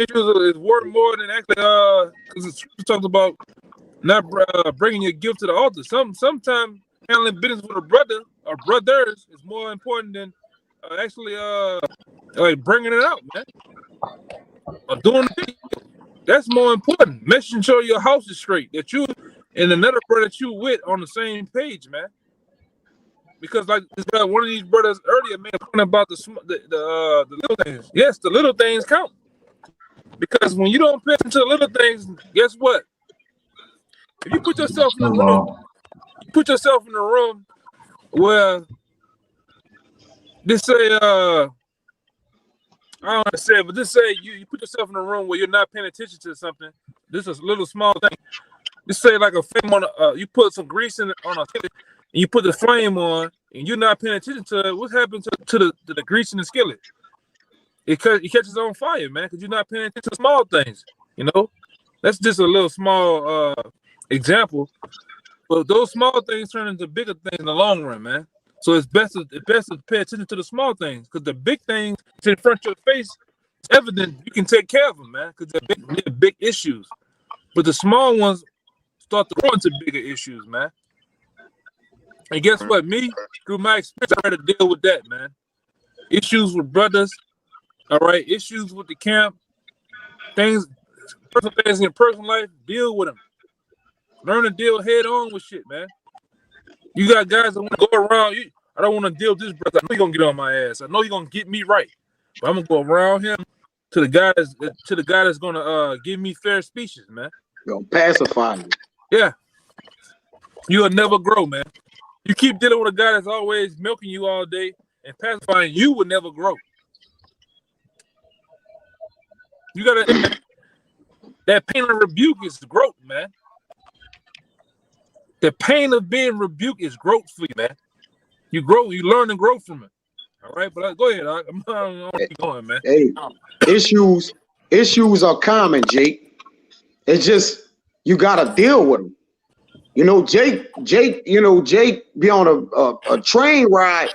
issues is worth more than actually because the scripture talks about not bringing your gift to the altar. Sometimes handling business with a brother or brothers is more important than actually like bringing it out, man, or doing the thing. That's more important. Making sure your house is straight, that you and another brother that you with on the same page, man. Because like one of these brothers earlier made a point about the little things. Yes, the little things count. Because when you don't pay attention to the little things, guess what? If you put yourself in the room, where they say I don't understand, but just say you put yourself in a room where you're not paying attention to something. This is a little small thing. Just say like a flame on you put some grease on a skillet and you put the flame on and you're not paying attention to it. What happens to the grease in the skillet? It catches on fire, man, because you're not paying attention to small things. You know, that's just a little small example. But those small things turn into bigger things in the long run, man. So it's best to pay attention to the small things, because the big things in front of your face, it's evident you can take care of them, man, because they're big issues. But the small ones start to grow into bigger issues, man. And guess what? Me, through my experience, I had to deal with that, man. Issues with brothers, all right? Issues with the camp, personal things in your personal life, deal with them. Learn to deal head on with shit, man. You got guys that want to go around. I don't want to deal with this brother. I know he's gonna get on my ass. I know he's gonna get me right, but I'm gonna go around him to the guy that's gonna give me fair speeches, man. Gonna pacify me. Yeah, you'll never grow, man. You keep dealing with a guy that's always milking you all day and pacifying you, will never grow. You gotta that pain of rebuke is growth, man. The pain of being rebuked is growth for you, man. You grow, you learn and grow from it. All right, but go ahead. I'm keep going, man. Hey, issues are common, Jake. It's just you gotta deal with them. You know, Jake be on a train ride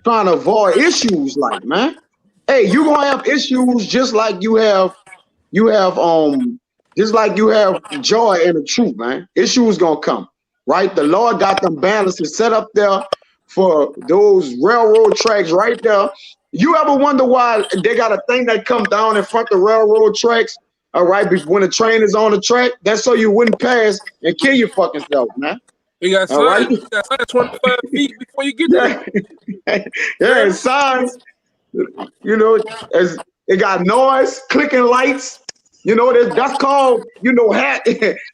trying to avoid issues, like, man. Hey, you gonna have issues just like you have just like you have joy in the truth, man. Issues gonna come. Right, the Lord got them balances set up there for those railroad tracks right there. You ever wonder why they got a thing that comes down in front of the railroad tracks? All right, when the train is on the track, that's so you wouldn't pass and kill your fucking self, man. You got signs, you got signs 25 feet before you get there. Yeah, signs. You know, as it got noise, clicking lights. You know, that's called, you know,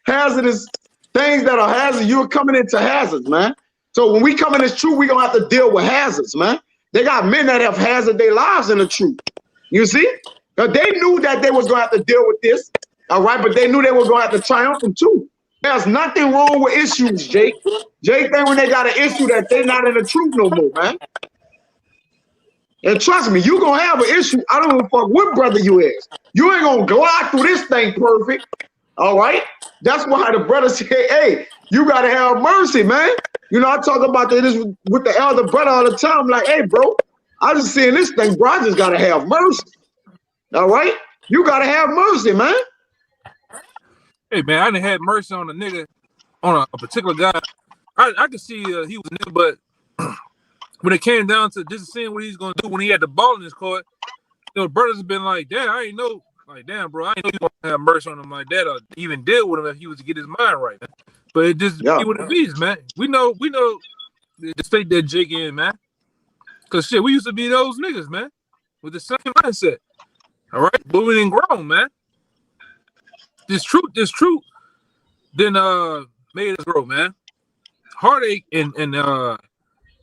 hazardous. Things that are hazards, you're coming into hazards, man. So when we come in this truth, we're gonna have to deal with hazards, man. They got men that have hazard their lives in the truth. You see? Now, they knew that they was gonna have to deal with this, all right, but they knew they were gonna have to triumph them too. There's nothing wrong with issues, Jake. Jake think when they got an issue that they're not in the truth no more, man. And trust me, you're gonna have an issue. I don't give a fuck what brother you is. You ain't gonna glide through this thing perfect. All right, that's why the brother said, "Hey, you gotta have mercy, man." You know, I talk about this with the elder brother all the time. I'm like, "Hey, bro, I just seeing this thing, bro. I just gotta have mercy." All right, you gotta have mercy, man. Hey, man, I didn't have mercy on a nigga, on a particular guy. I could see he was a nigga, but when it came down to just seeing what he's gonna do when he had the ball in his court, you know, brothers have been like, "Damn, I ain't know." Like, damn, bro, I ain't know you want to have mercy on him like that, or even deal with him if he was to get his mind right, man. But it just be what it is, man. We know the state that Jake in, man. Cause shit, we used to be those niggas, man, with the same mindset. All right, but we didn't grow, man. This truth, then made us grow, man. Heartache and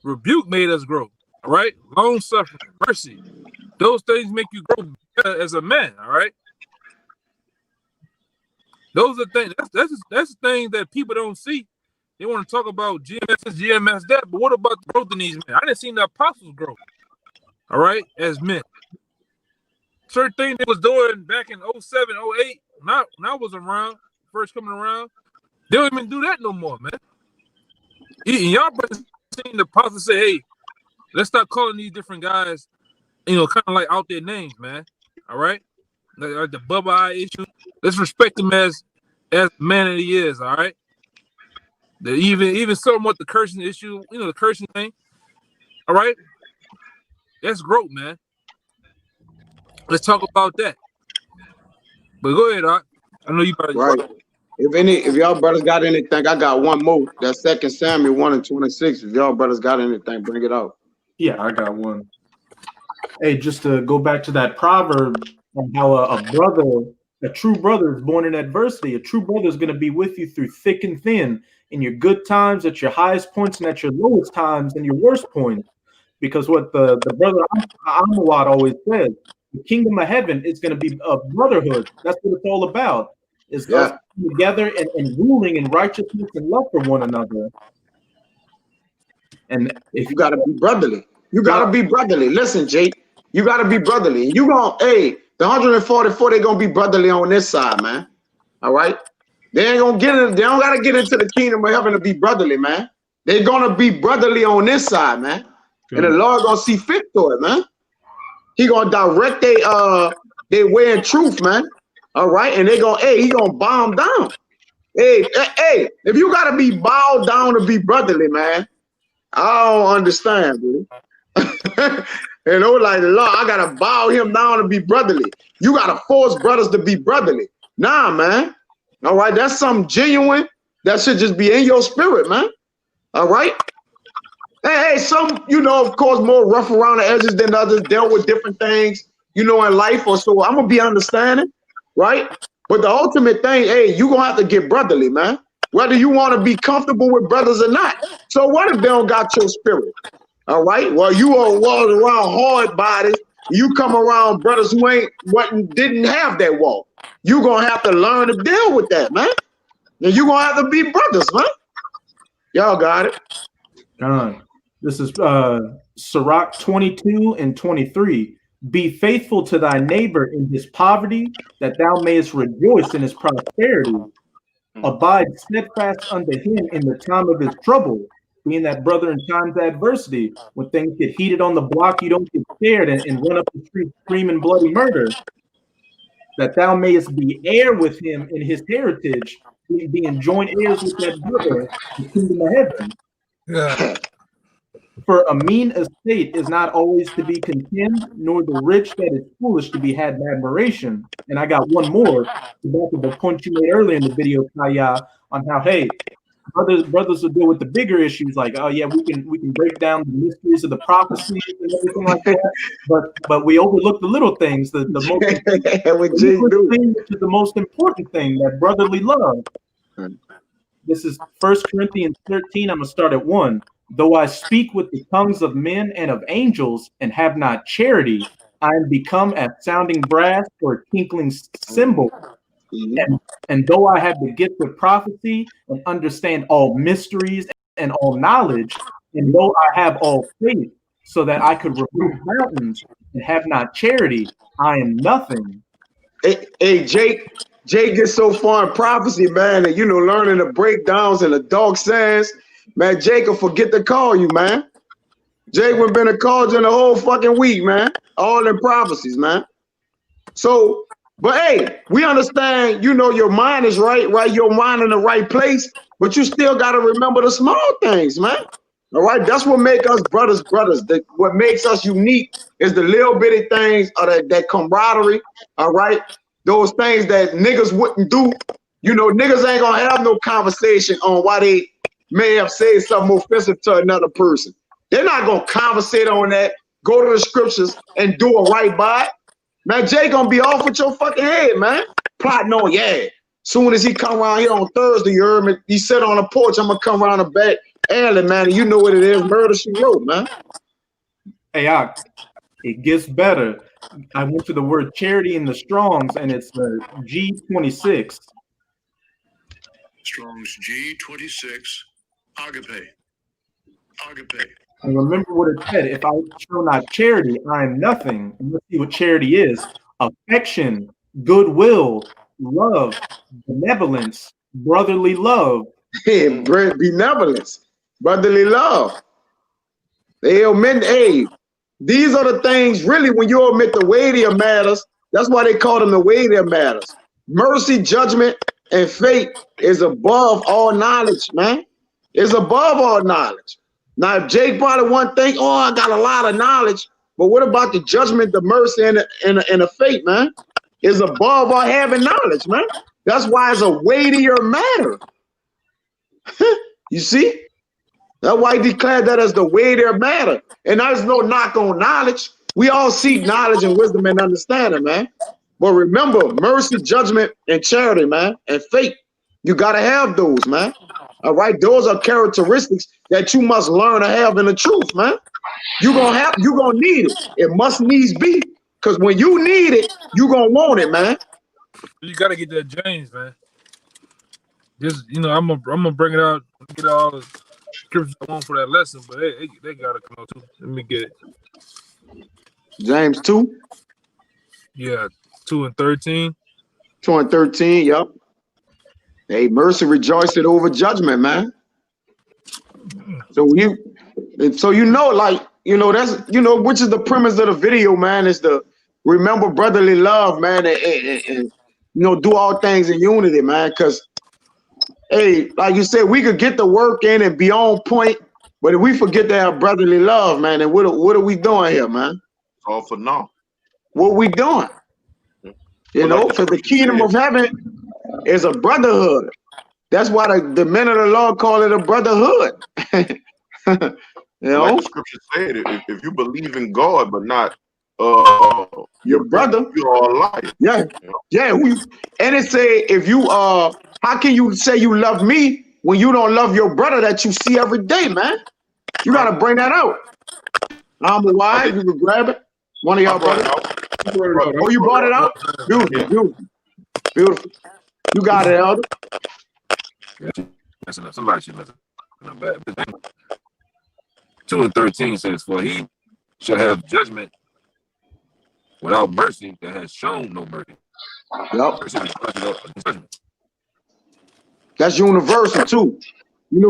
rebuke made us grow. All right, long suffering, mercy, those things make you grow as a man, all right. Those are things. That's the thing that people don't see. They want to talk about GMS that, but what about the growth in these men? I didn't see the apostles grow, all right, as men. Certain things they was doing back in 07, 08, when I was around, first coming around, they don't even do that no more, man. And y'all brothers seen the apostles say, "Hey, let's start calling these different guys, you know, kind of like out their names, man." All right, like the Bubba Eye issue. Let's respect him as the man that he is. All right. Even somewhat the cursing issue, you know, the cursing thing. All right, that's growth, man. Let's talk about that. But go ahead, Doc. I know you probably right. If y'all brothers got anything, I got one more. That's 2 Samuel 1:26. If y'all brothers got anything, bring it out. Yeah, I got one. Hey, just to go back to that proverb on how a true brother is born in adversity. A true brother is going to be with you through thick and thin, in your good times, at your highest points, and at your lowest times, and your worst points. Because what the brother Amawad always says, The kingdom of heaven is going to be a brotherhood. That's what it's all about. Is us together and ruling in righteousness and love for one another. And if you got to be brotherly. You got to be brotherly. Listen, Jake, you got to be brotherly. You going to, hey, the 144, they're going to be brotherly on this side, man. All right? They ain't going to get in. They don't got to get into the kingdom of heaven to be brotherly, man. They're going to be brotherly on this side, man. And the Lord going to see fit to it, man. He going to direct their way in truth, man. All right? And they going, hey, he going to bow them down. Hey, if you got to be bowed down to be brotherly, man, I don't understand, dude. And they were like, Lord, I got to bow him down to be brotherly. You got to force brothers to be brotherly. Nah, man. All right? That's something genuine. That should just be in your spirit, man. All right? Hey, some, you know, of course, more rough around the edges than others, dealt with different things, you know, in life or so. I'm going to be understanding, right? But the ultimate thing, hey, you're going to have to get brotherly, man. Whether you want to be comfortable with brothers or not. So what if they don't got your spirit? All right? Well, you are walking around hard bodies. You come around brothers who didn't have that walk. You're going to have to learn to deal with that, man. And you're going to have to be brothers, man. Y'all got it. This is Sirach 22 and 23. Be faithful to thy neighbor in his poverty, that thou mayest rejoice in his prosperity. Abide steadfast unto him in the time of his trouble, being that brother in times of adversity. When things get heated on the block, you don't get scared and run up the street screaming bloody murder. That thou mayest be heir with him in his heritage, being joint heirs with that brother, the kingdom of heaven. Yeah. For a mean estate is not always to be contemned, nor the rich that is foolish to be had in admiration. And I got one more, back to the point you made earlier in the video, Kaya, on how, hey, brothers will deal with the bigger issues, like, oh yeah, we can break down the mysteries of the prophecies and everything like that. But we overlook the little things, the most important thing, that brotherly love. This is 1 Corinthians 13. I'm gonna start at 1. Though I speak with the tongues of men and of angels and have not charity, I am become as sounding brass or a tinkling cymbal. And though I have the gift of prophecy and understand all mysteries and all knowledge, and though I have all faith so that I could remove mountains and have not charity, I am nothing. Hey, Jake gets so far in prophecy, man, and, you know, learning the breakdowns and the dark sayings. Man, Jake will forget to call you, man. Jake would have been a call you the whole fucking week, man. All in prophecies, man. So, but hey, we understand, you know, your mind is right? Your mind in the right place, but you still got to remember the small things, man. All right, that's what makes us brothers. What makes us unique is the little bitty things, or that camaraderie, all right? Those things that niggas wouldn't do. You know, niggas ain't gonna have no conversation on why they may have said something offensive to another person. They're not gonna conversate on that, go to the scriptures and do it right by it. Man, Jay gonna be off with your fucking head, man. Plotting on, yeah. Soon as he come around here on Thursday, you heard me, he said on the porch, I'm gonna come around the back alley, man, and you know what it is, murder she wrote, man. Hey, it gets better. I went to the word charity in the Strongs, and it's G26. Strong's G26. Agape. And remember what it said. If I show not charity, I am nothing. And let's see what charity is. Affection, goodwill, love, benevolence, brotherly love. Benevolence, brotherly love. They omit, hey, these are the things, really, when you omit the weightier matters, that's why they call them the weightier matters. Mercy, judgment, and faith is above all knowledge, man. It's above all knowledge. Now, if Jake probably one thing, oh, I got a lot of knowledge, but what about the judgment, the mercy, and the faith, man? It's above all having knowledge, man. That's why it's a weightier matter. You see? That's why he declared that as the weightier matter. And there's no knock on knowledge. We all seek knowledge and wisdom and understanding, man. But remember, mercy, judgment, and charity, man, and faith. You got to have those, man. All right? Those are characteristics that you must learn to have in the truth, man. You're gonna need it. It must needs be, Because when you need it, you gonna want it, man. You gotta get that James, man. Just I'm gonna bring it out, get all the scriptures I want for that lesson, but they gotta come out too. Let me get it. James 2. Yeah, 2 and 13. 2 and 13, yep. Hey, mercy rejoiceth over judgment, man. So that's which is the premise of the video, man, is to remember brotherly love, man, and do all things in unity, man. Because hey, like you said, we could get the work in and be on point, but if we forget to have brotherly love, man, then what are we doing here, man? It's all for now. What we doing? Because the kingdom of heaven is a brotherhood. That's why the men of the Lord call it a brotherhood. Like the scripture said, if you believe in God but not your brother, you are a liar. Yeah. And it say, if you how can you say you love me when you don't love your brother that you see every day, man? You gotta bring that out. Why you can grab it. One of y'all brothers. Oh, you brought it out? Beautiful. You got it, Elder. Somebody should listen. 2 and 13 says, "For he shall have judgment without mercy that has shown no mercy." Yep. That's universal too.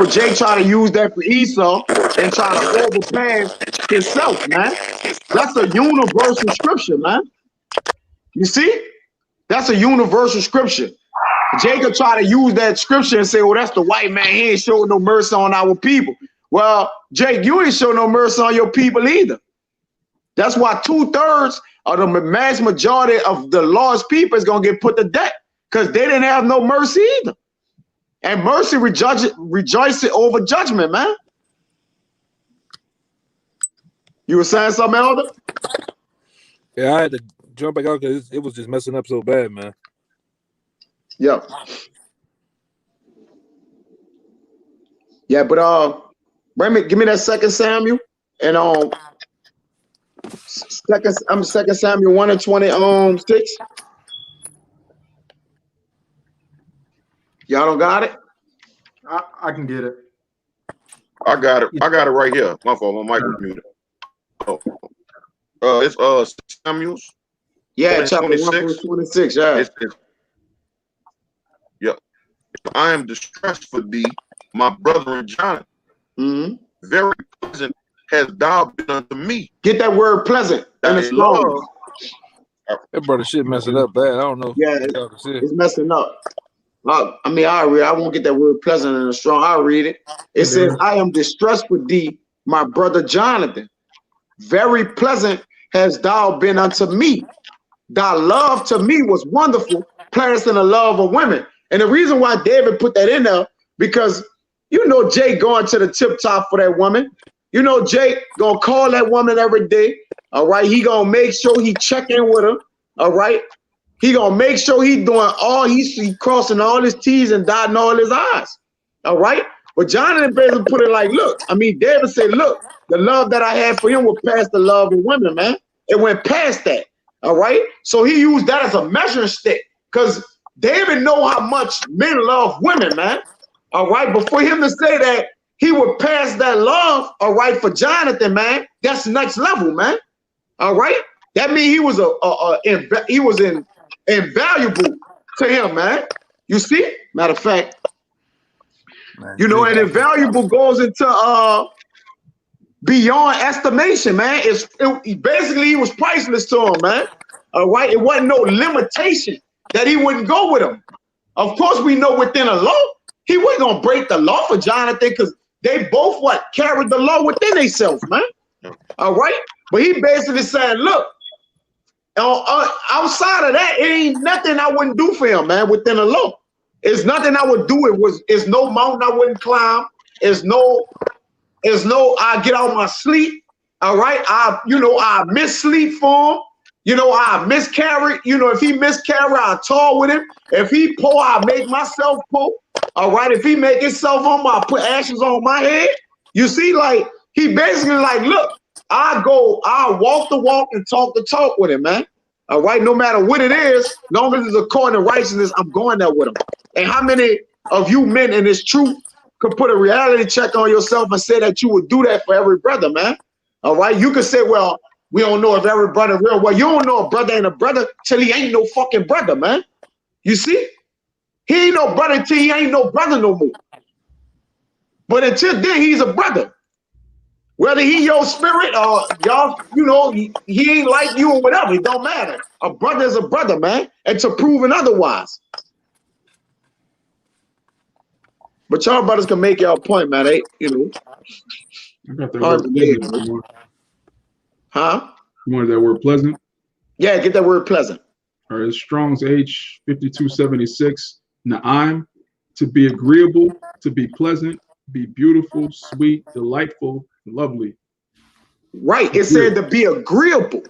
Jay tried to use that for Esau and try to overpass himself, man. That's a universal scripture, man. You see? That's a universal scripture. Jacob tried to use that scripture and say, well, that's the white man. He ain't showing no mercy on our people. Well, Jake, you ain't show no mercy on your people either. That's why 2/3 of the mass majority of the Lord's people is going to get put to death because they didn't have no mercy either. And mercy rejoicing over judgment, man. You were saying something, Elder? Yeah, I had to jump back out because it was just messing up so bad, man. Yeah. Yeah, but give me that 2 Samuel and 2 Samuel 1 and 26. Y'all don't got it? I can get it. I got it. I got it right here. My fault. My mic was muted. It's Samuel's. Yeah, chapter 1 verse 26. Yeah. Yep. I am distressed for thee, my brother and Jonathan. Mm-hmm. Very pleasant has thou been unto me. Get that word pleasant. And it's long. That brother shit messing up bad. I don't know. Yeah, it's messing up. I mean, I won't get that word pleasant and strong. I'll read it. It says, I am distressed with thee, my brother Jonathan. Very pleasant has thou been unto me. Thy love to me was wonderful, pleasant the love of women. And the reason why David put that in there, because Jay going to the tip top for that woman. Jay gonna call that woman every day. All right. He gonna make sure he check in with her. All right. He gonna make sure he doing he crossing all his T's and dotting all his I's. All right. But Jonathan basically put it like, look, David said, look, the love that I had for him was past the love of women, man. It went past that. All right. So he used that as a measuring stick because David know how much men love women, man. All right. But for him to say that he would pass that love, all right, for Jonathan, man, that's next level, man. All right. That means he was invaluable to him, man. You see? Matter of fact, and invaluable goes into beyond estimation, man. Basically he was priceless to him, man. All right. It wasn't no limitation that he wouldn't go with him. Of course, we know within a law, he wasn't gonna break the law for Jonathan because they both carried the law within themselves, man. All right. But he basically said, look, outside of that, it ain't nothing I wouldn't do for him, man, within the law. It's nothing I would do. It's no mountain I wouldn't climb. It's no I get out my sleep. All right. I miss sleep for him. I miscarry. If he miscarry, I tour with him. If he pour, I make myself pour. All right. If he make himself home, I put ashes on my head. You see, like he basically like, look, I walk the walk and talk the talk with him, man. All right, no matter what it is, long as it's according to righteousness, I'm going there with him. And how many of you men in this truth could put a reality check on yourself and say that you would do that for every brother, man? All right, you could say, well, we don't know if every brother real. Well, you don't know a brother ain't a brother till he ain't no fucking brother, man. You see? He ain't no brother till he ain't no brother no more. But until then, he's a brother. Whether he your spirit or y'all, you know, he ain't like you or whatever, it don't matter. A brother is a brother, man, and to proven otherwise. But y'all brothers can make y'all point, man. They, you know. I got that word pleasant. Huh? You wanted that word pleasant? Yeah, get that word pleasant. All right, Strong's H 5276. Na'im, to be agreeable, to be pleasant, be beautiful, sweet, delightful, lovely. Right. It said to be agreeable.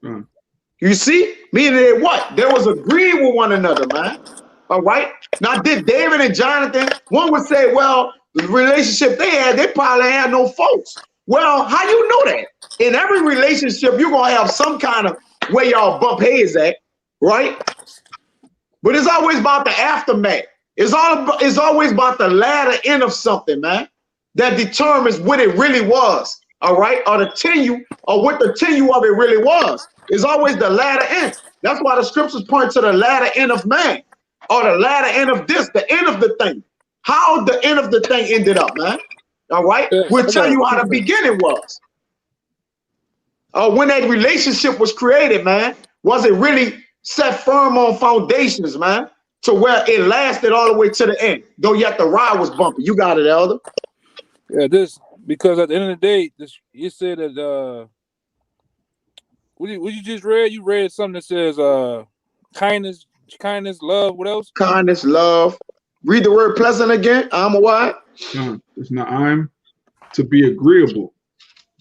You see? Meaning that what? There was agreeing with one another, man. All right. Now, did David and Jonathan, one would say, well, the relationship they had, they probably had no faults. Well, how you know that? In every relationship, you're going to have some kind of way y'all bump heads at, right? But it's always about the aftermath. It's always about the latter end of something, man, that determines what it really was, all right? Or the tenure, or what the tenure of it really was. It's always the latter end. That's why the scriptures point to the latter end of man, or the latter end of this, the end of the thing. How the end of the thing ended up, man, all right? We'll tell you how the beginning was. When that relationship was created, man, was it really set firm on foundations, man, to where it lasted all the way to the end, though yet the ride was bumpy. You got it, Elder. Yeah, because at the end of the day, you said that what you just read, you read something that says kindness, love, what else? Kindness, love. Read the word pleasant again. I'm a what? It's Na'im, to be agreeable,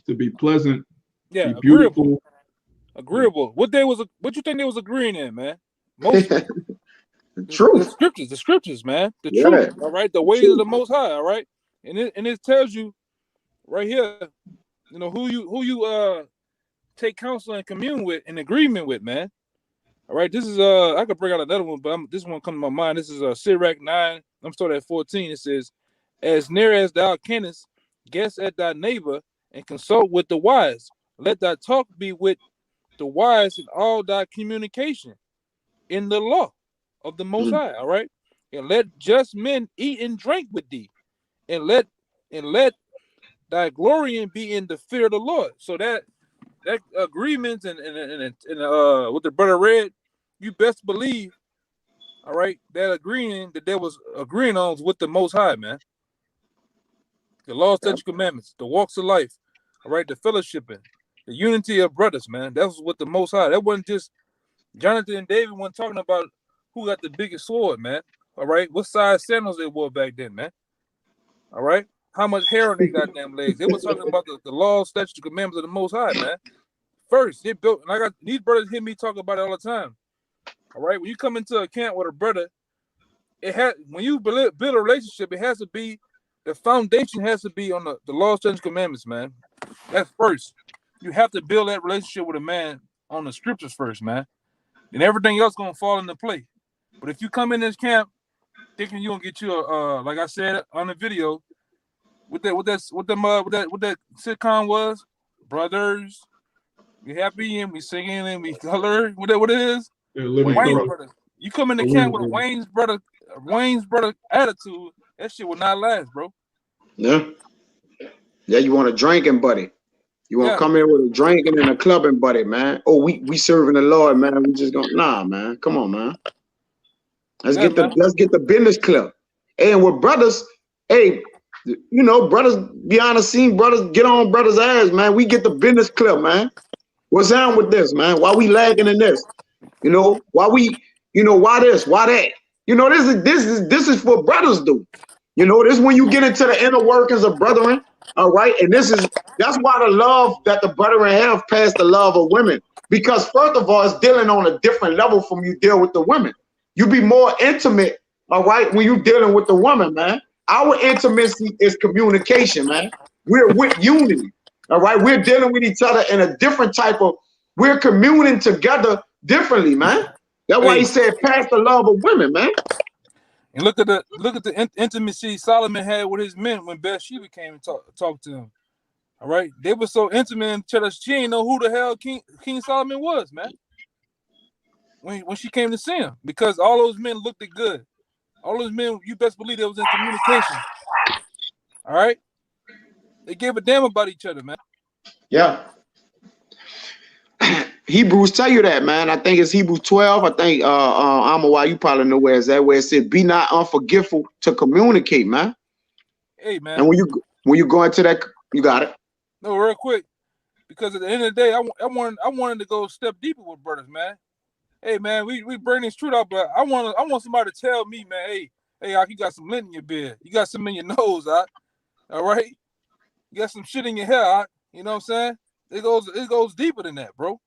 to be pleasant, yeah, be beautiful. Agreeable. What you think they was agreeing in, man? Most the truth. The scriptures, man. The truth. All right. The ways of the Most High. All right. And it tells you right here, you know, who you take counsel and commune with, in agreement with, man. All right. This is I could bring out another one, but this one come to my mind. This is Sirach 9. I'm starting at 14. It says, as near as thou canst, guess at thy neighbor and consult with the wise. Let thy talk be with the wise in all thy communication in the law of the Most High, all right? And let just men eat and drink with thee, and let thy glorying be in the fear of the Lord. So that agreement and what the brother read, you best believe, all right, that there was agreeing on with the Most High, man. The law, statutes, commandments, the walks of life, all right, the fellowshipping, the unity of brothers, man. That was what the Most High. That wasn't just Jonathan and David weren't talking about who got the biggest sword, man. All right. What size sandals they wore back then, man. All right. How much hair on their goddamn legs. They were talking about the law, statutes, commandments of the Most High, man. First, they built, and I got these brothers hear me talk about it all the time. All right. When you come into a camp with a brother, when you build a relationship, it has to be, the foundation has to be on the law, statutes, commandments, man. That's first. You have to build that relationship with a man on the scriptures first, man. And everything else gonna fall into play. But if you come in this camp thinking you're gonna get you a like I said on the video, what that sitcom was, brothers, we happy and we singing and we color, what it is? Wayne's brother. You come in the camp with a Wayne's brother attitude, that shit will not last, bro. Yeah. Yeah, you want a drinking buddy. You want to come in with a drinking and a clubbing buddy, man. Oh, we serving the Lord, man. We just gonna man. Come on, man. Let's get the business club. Hey, and with brothers, hey, you know, brothers behind the scene, brothers get on brothers' ass, man. We get the business club, man. What's down with this, man? Why we lagging in this? You know, why this, why that? You know, this is for brothers do. You know, this is when you get into the inner workings of brethren. All right, and that's why the love that the brethren have past the love of women, because first of all, it's dealing on a different level from you deal with the women. You be more intimate, all right, when you dealing with the woman, man. Our intimacy is communication, man. We're with unity. All right, we're dealing with each other in a different type of. We're communing together differently, man. That's why he said, "Pass the love of women, man." And look at the intimacy Solomon had with his men when Bathsheba came and talked to him. All right, they were so intimate in each other. She didn't know who the hell King Solomon was, man. When she came to see him, because all those men looked good. All those men, you best believe they was in communication. All right, they gave a damn about each other, man. Yeah. Hebrews tell you that, man. I think it's Hebrews 12. I think Yahawashi, you probably know where it's at, where it said, "Be not unforgetful to communicate, man." Hey, man. And when you go into that, you got it. No, real quick, because at the end of the day, I wanted to go a step deeper with brothers, man. Hey, man, we bring this truth out, but I want somebody to tell me, man. Hey, you got some lint in your beard. You got some in your nose, all right? You got some shit in your hair, you know what I'm saying? It goes deeper than that, bro.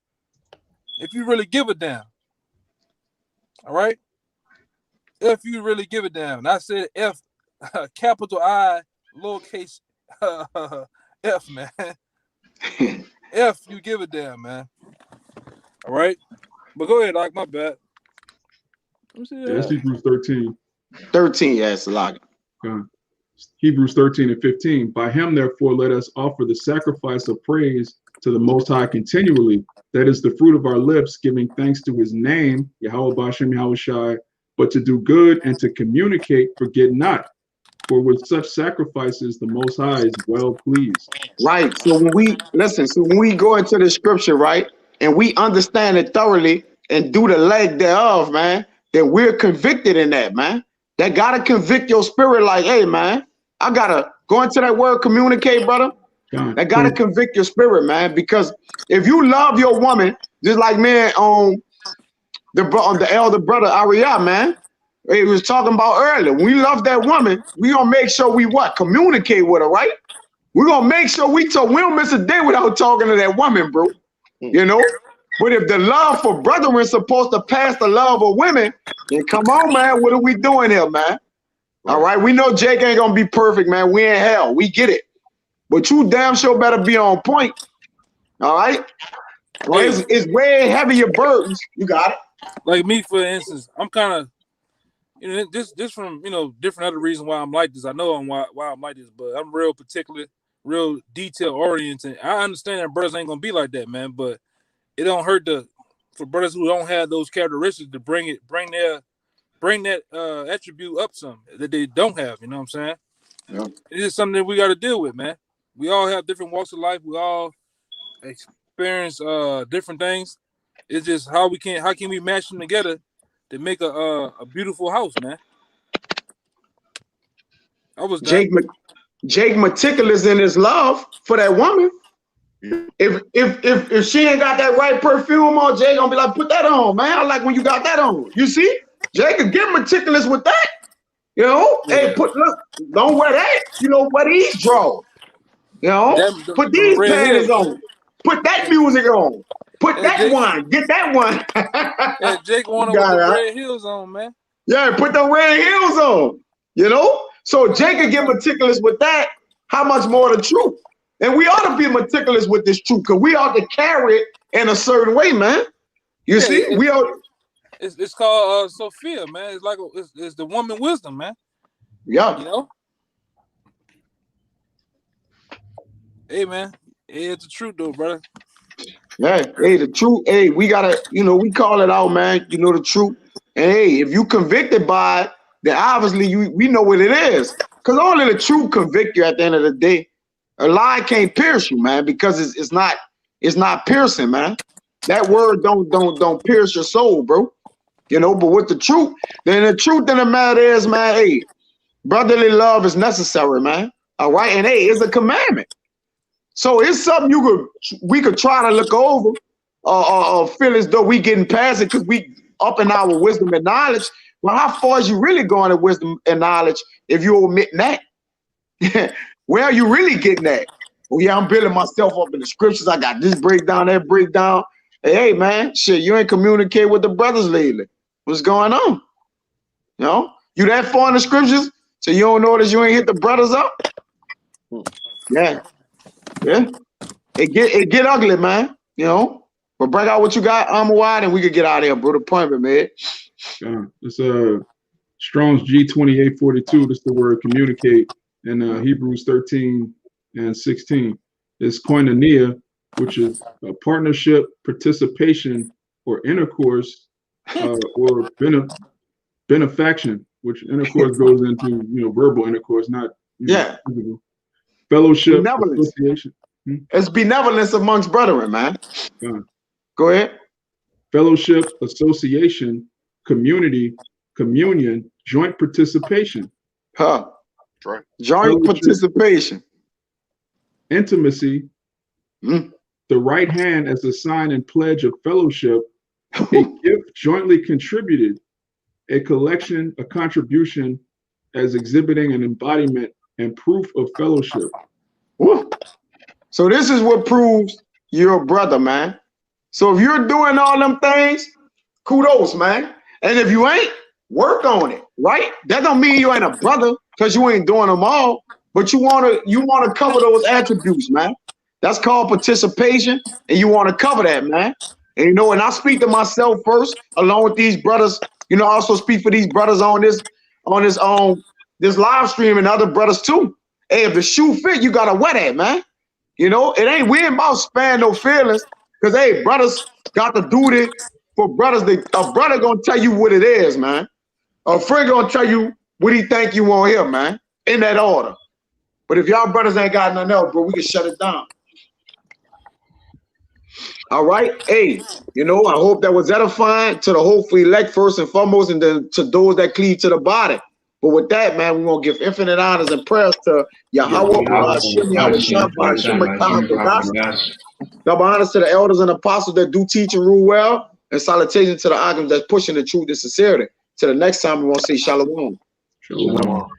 If you really give a damn, all right? If you really give a damn. And I said F, capital I, lowercase F, man. F, you give a damn, man. All right? But go ahead, Doc, my bad. That's Hebrews 13. 13, yeah, it's a lot. Hebrews 13 and 15. By him, therefore, let us offer the sacrifice of praise to the Most High continually. That is the fruit of our lips, giving thanks to his name, Yahawah, bahasham, Yahawashi, but to do good and to communicate, forget not. For with such sacrifices, the Most High is well pleased. Right. So when we go into the scripture, right, and we understand it thoroughly and do the leg thereof, man, then we're convicted in that, man. That gotta convict your spirit, like, hey, man, I gotta go into that word, communicate, brother. That gotta convict your spirit, man. Because if you love your woman, just like man on the elder brother Ariah, man, he was talking about earlier. When we love that woman, we gonna make sure we communicate with her, right? We're gonna make sure we don't miss a day without talking to that woman, bro. You know? But if the love for brethren is supposed to pass the love of women, then come on, man. What are we doing here, man? All right, we know Jake ain't gonna be perfect, man. We in hell. We get it. But you damn sure better be on point. All right? Well, it's way heavier burdens. You got it. Like me, for instance, I'm kind of, just from, different other reasons why I'm like this. I know why I'm like this, but I'm real particular, real detail oriented. I understand that brothers ain't gonna be like that, man, but it don't hurt for brothers who don't have those characteristics to bring that attribute up some that they don't have. You know what I'm saying? Yeah. It is something that we got to deal with, man. We all have different walks of life. We all experience different things. It's just how can we match them together to make a beautiful house, man. I was Jake meticulous in his love for that woman. If she ain't got that right perfume on, Jake gonna be like, put that on, man. I like when you got that on. You see, Jake can get meticulous with that. You know, hey, don't wear that. Wear these drawers. Put these panties on. Put that music on. Put that one. Get that one. Yeah, Jake wanted with the red heels on, man. Yeah, put the red heels on. So Jake can get meticulous with that. How much more the truth? And we ought to be meticulous with this truth, because we ought to carry it in a certain way, man. You see, we ought. It's called Sophia, man. It's like it's the woman wisdom, man. Yeah. Hey, man. Hey, it's the truth, though, brother. Yeah. Hey, the truth. Hey, we gotta. We call it out, man. The truth. And hey, if you convicted by it, then obviously we know what it is. Because only the truth convict you at the end of the day. A lie can't pierce you, man, because it's not piercing, man. That word don't pierce your soul, bro. But with the truth, then the truth in the matter is, man, hey, brotherly love is necessary, man. All right, and hey, it's a commandment. So it's something we could try to look over, or feel as though we getting past it because we up in our wisdom and knowledge. Well, how far is you really going to wisdom and knowledge if you omit that? Where are you really getting at? Oh yeah, I'm building myself up in the scriptures. I got this breakdown, that breakdown. Hey man, shit, you ain't communicate with the brothers lately. What's going on? You that far in the scriptures, so you don't notice you ain't hit the brothers up? Yeah. it get ugly, man. You know. But bring out what you got, wide, and we could get out of here, bro. The appointment, man. It's Strong's G2842. That's the word communicate in Hebrews 13:16. It's koinonia, which is a partnership, participation, or intercourse, or benefaction, which intercourse goes into verbal intercourse, not physical. Fellowship, association. It's benevolence amongst brethren, man. Go ahead. Fellowship, association, community, communion, joint participation. Joint participation. Intimacy. The right hand as a sign and pledge of fellowship. A gift jointly contributed. A collection, a contribution as exhibiting an embodiment and proof of fellowship. Woo. So this is what proves you're a brother, man. So if you're doing all them things, kudos, man. And if you ain't, work on it, right? That don't mean you ain't a brother because you ain't doing them all, but you wanna cover those attributes, man. That's called participation, and you want to cover that, man. And and I speak to myself first, along with these brothers. I also speak for these brothers on this live stream and other brothers too. Hey, if the shoe fit, you gotta wear that, man. We ain't about sparing no feelings. Because, hey, brothers got the duty for brothers. A brother going to tell you what it is, man. A friend going to tell you what he think you want here, man. In that order. But if y'all brothers ain't got nothing else, bro, we can shut it down. All right? Hey, I hope that was edifying to the hopefully elect first and foremost, and then to those that cleave to the body. But with that, man, we're going to give infinite honors and prayers to Yahawah, double honors to the elders and apostles that do teach and rule well, and salutations to the arguments that's pushing the truth and sincerity. Till the next time, we want to say Shalawam. Shalom.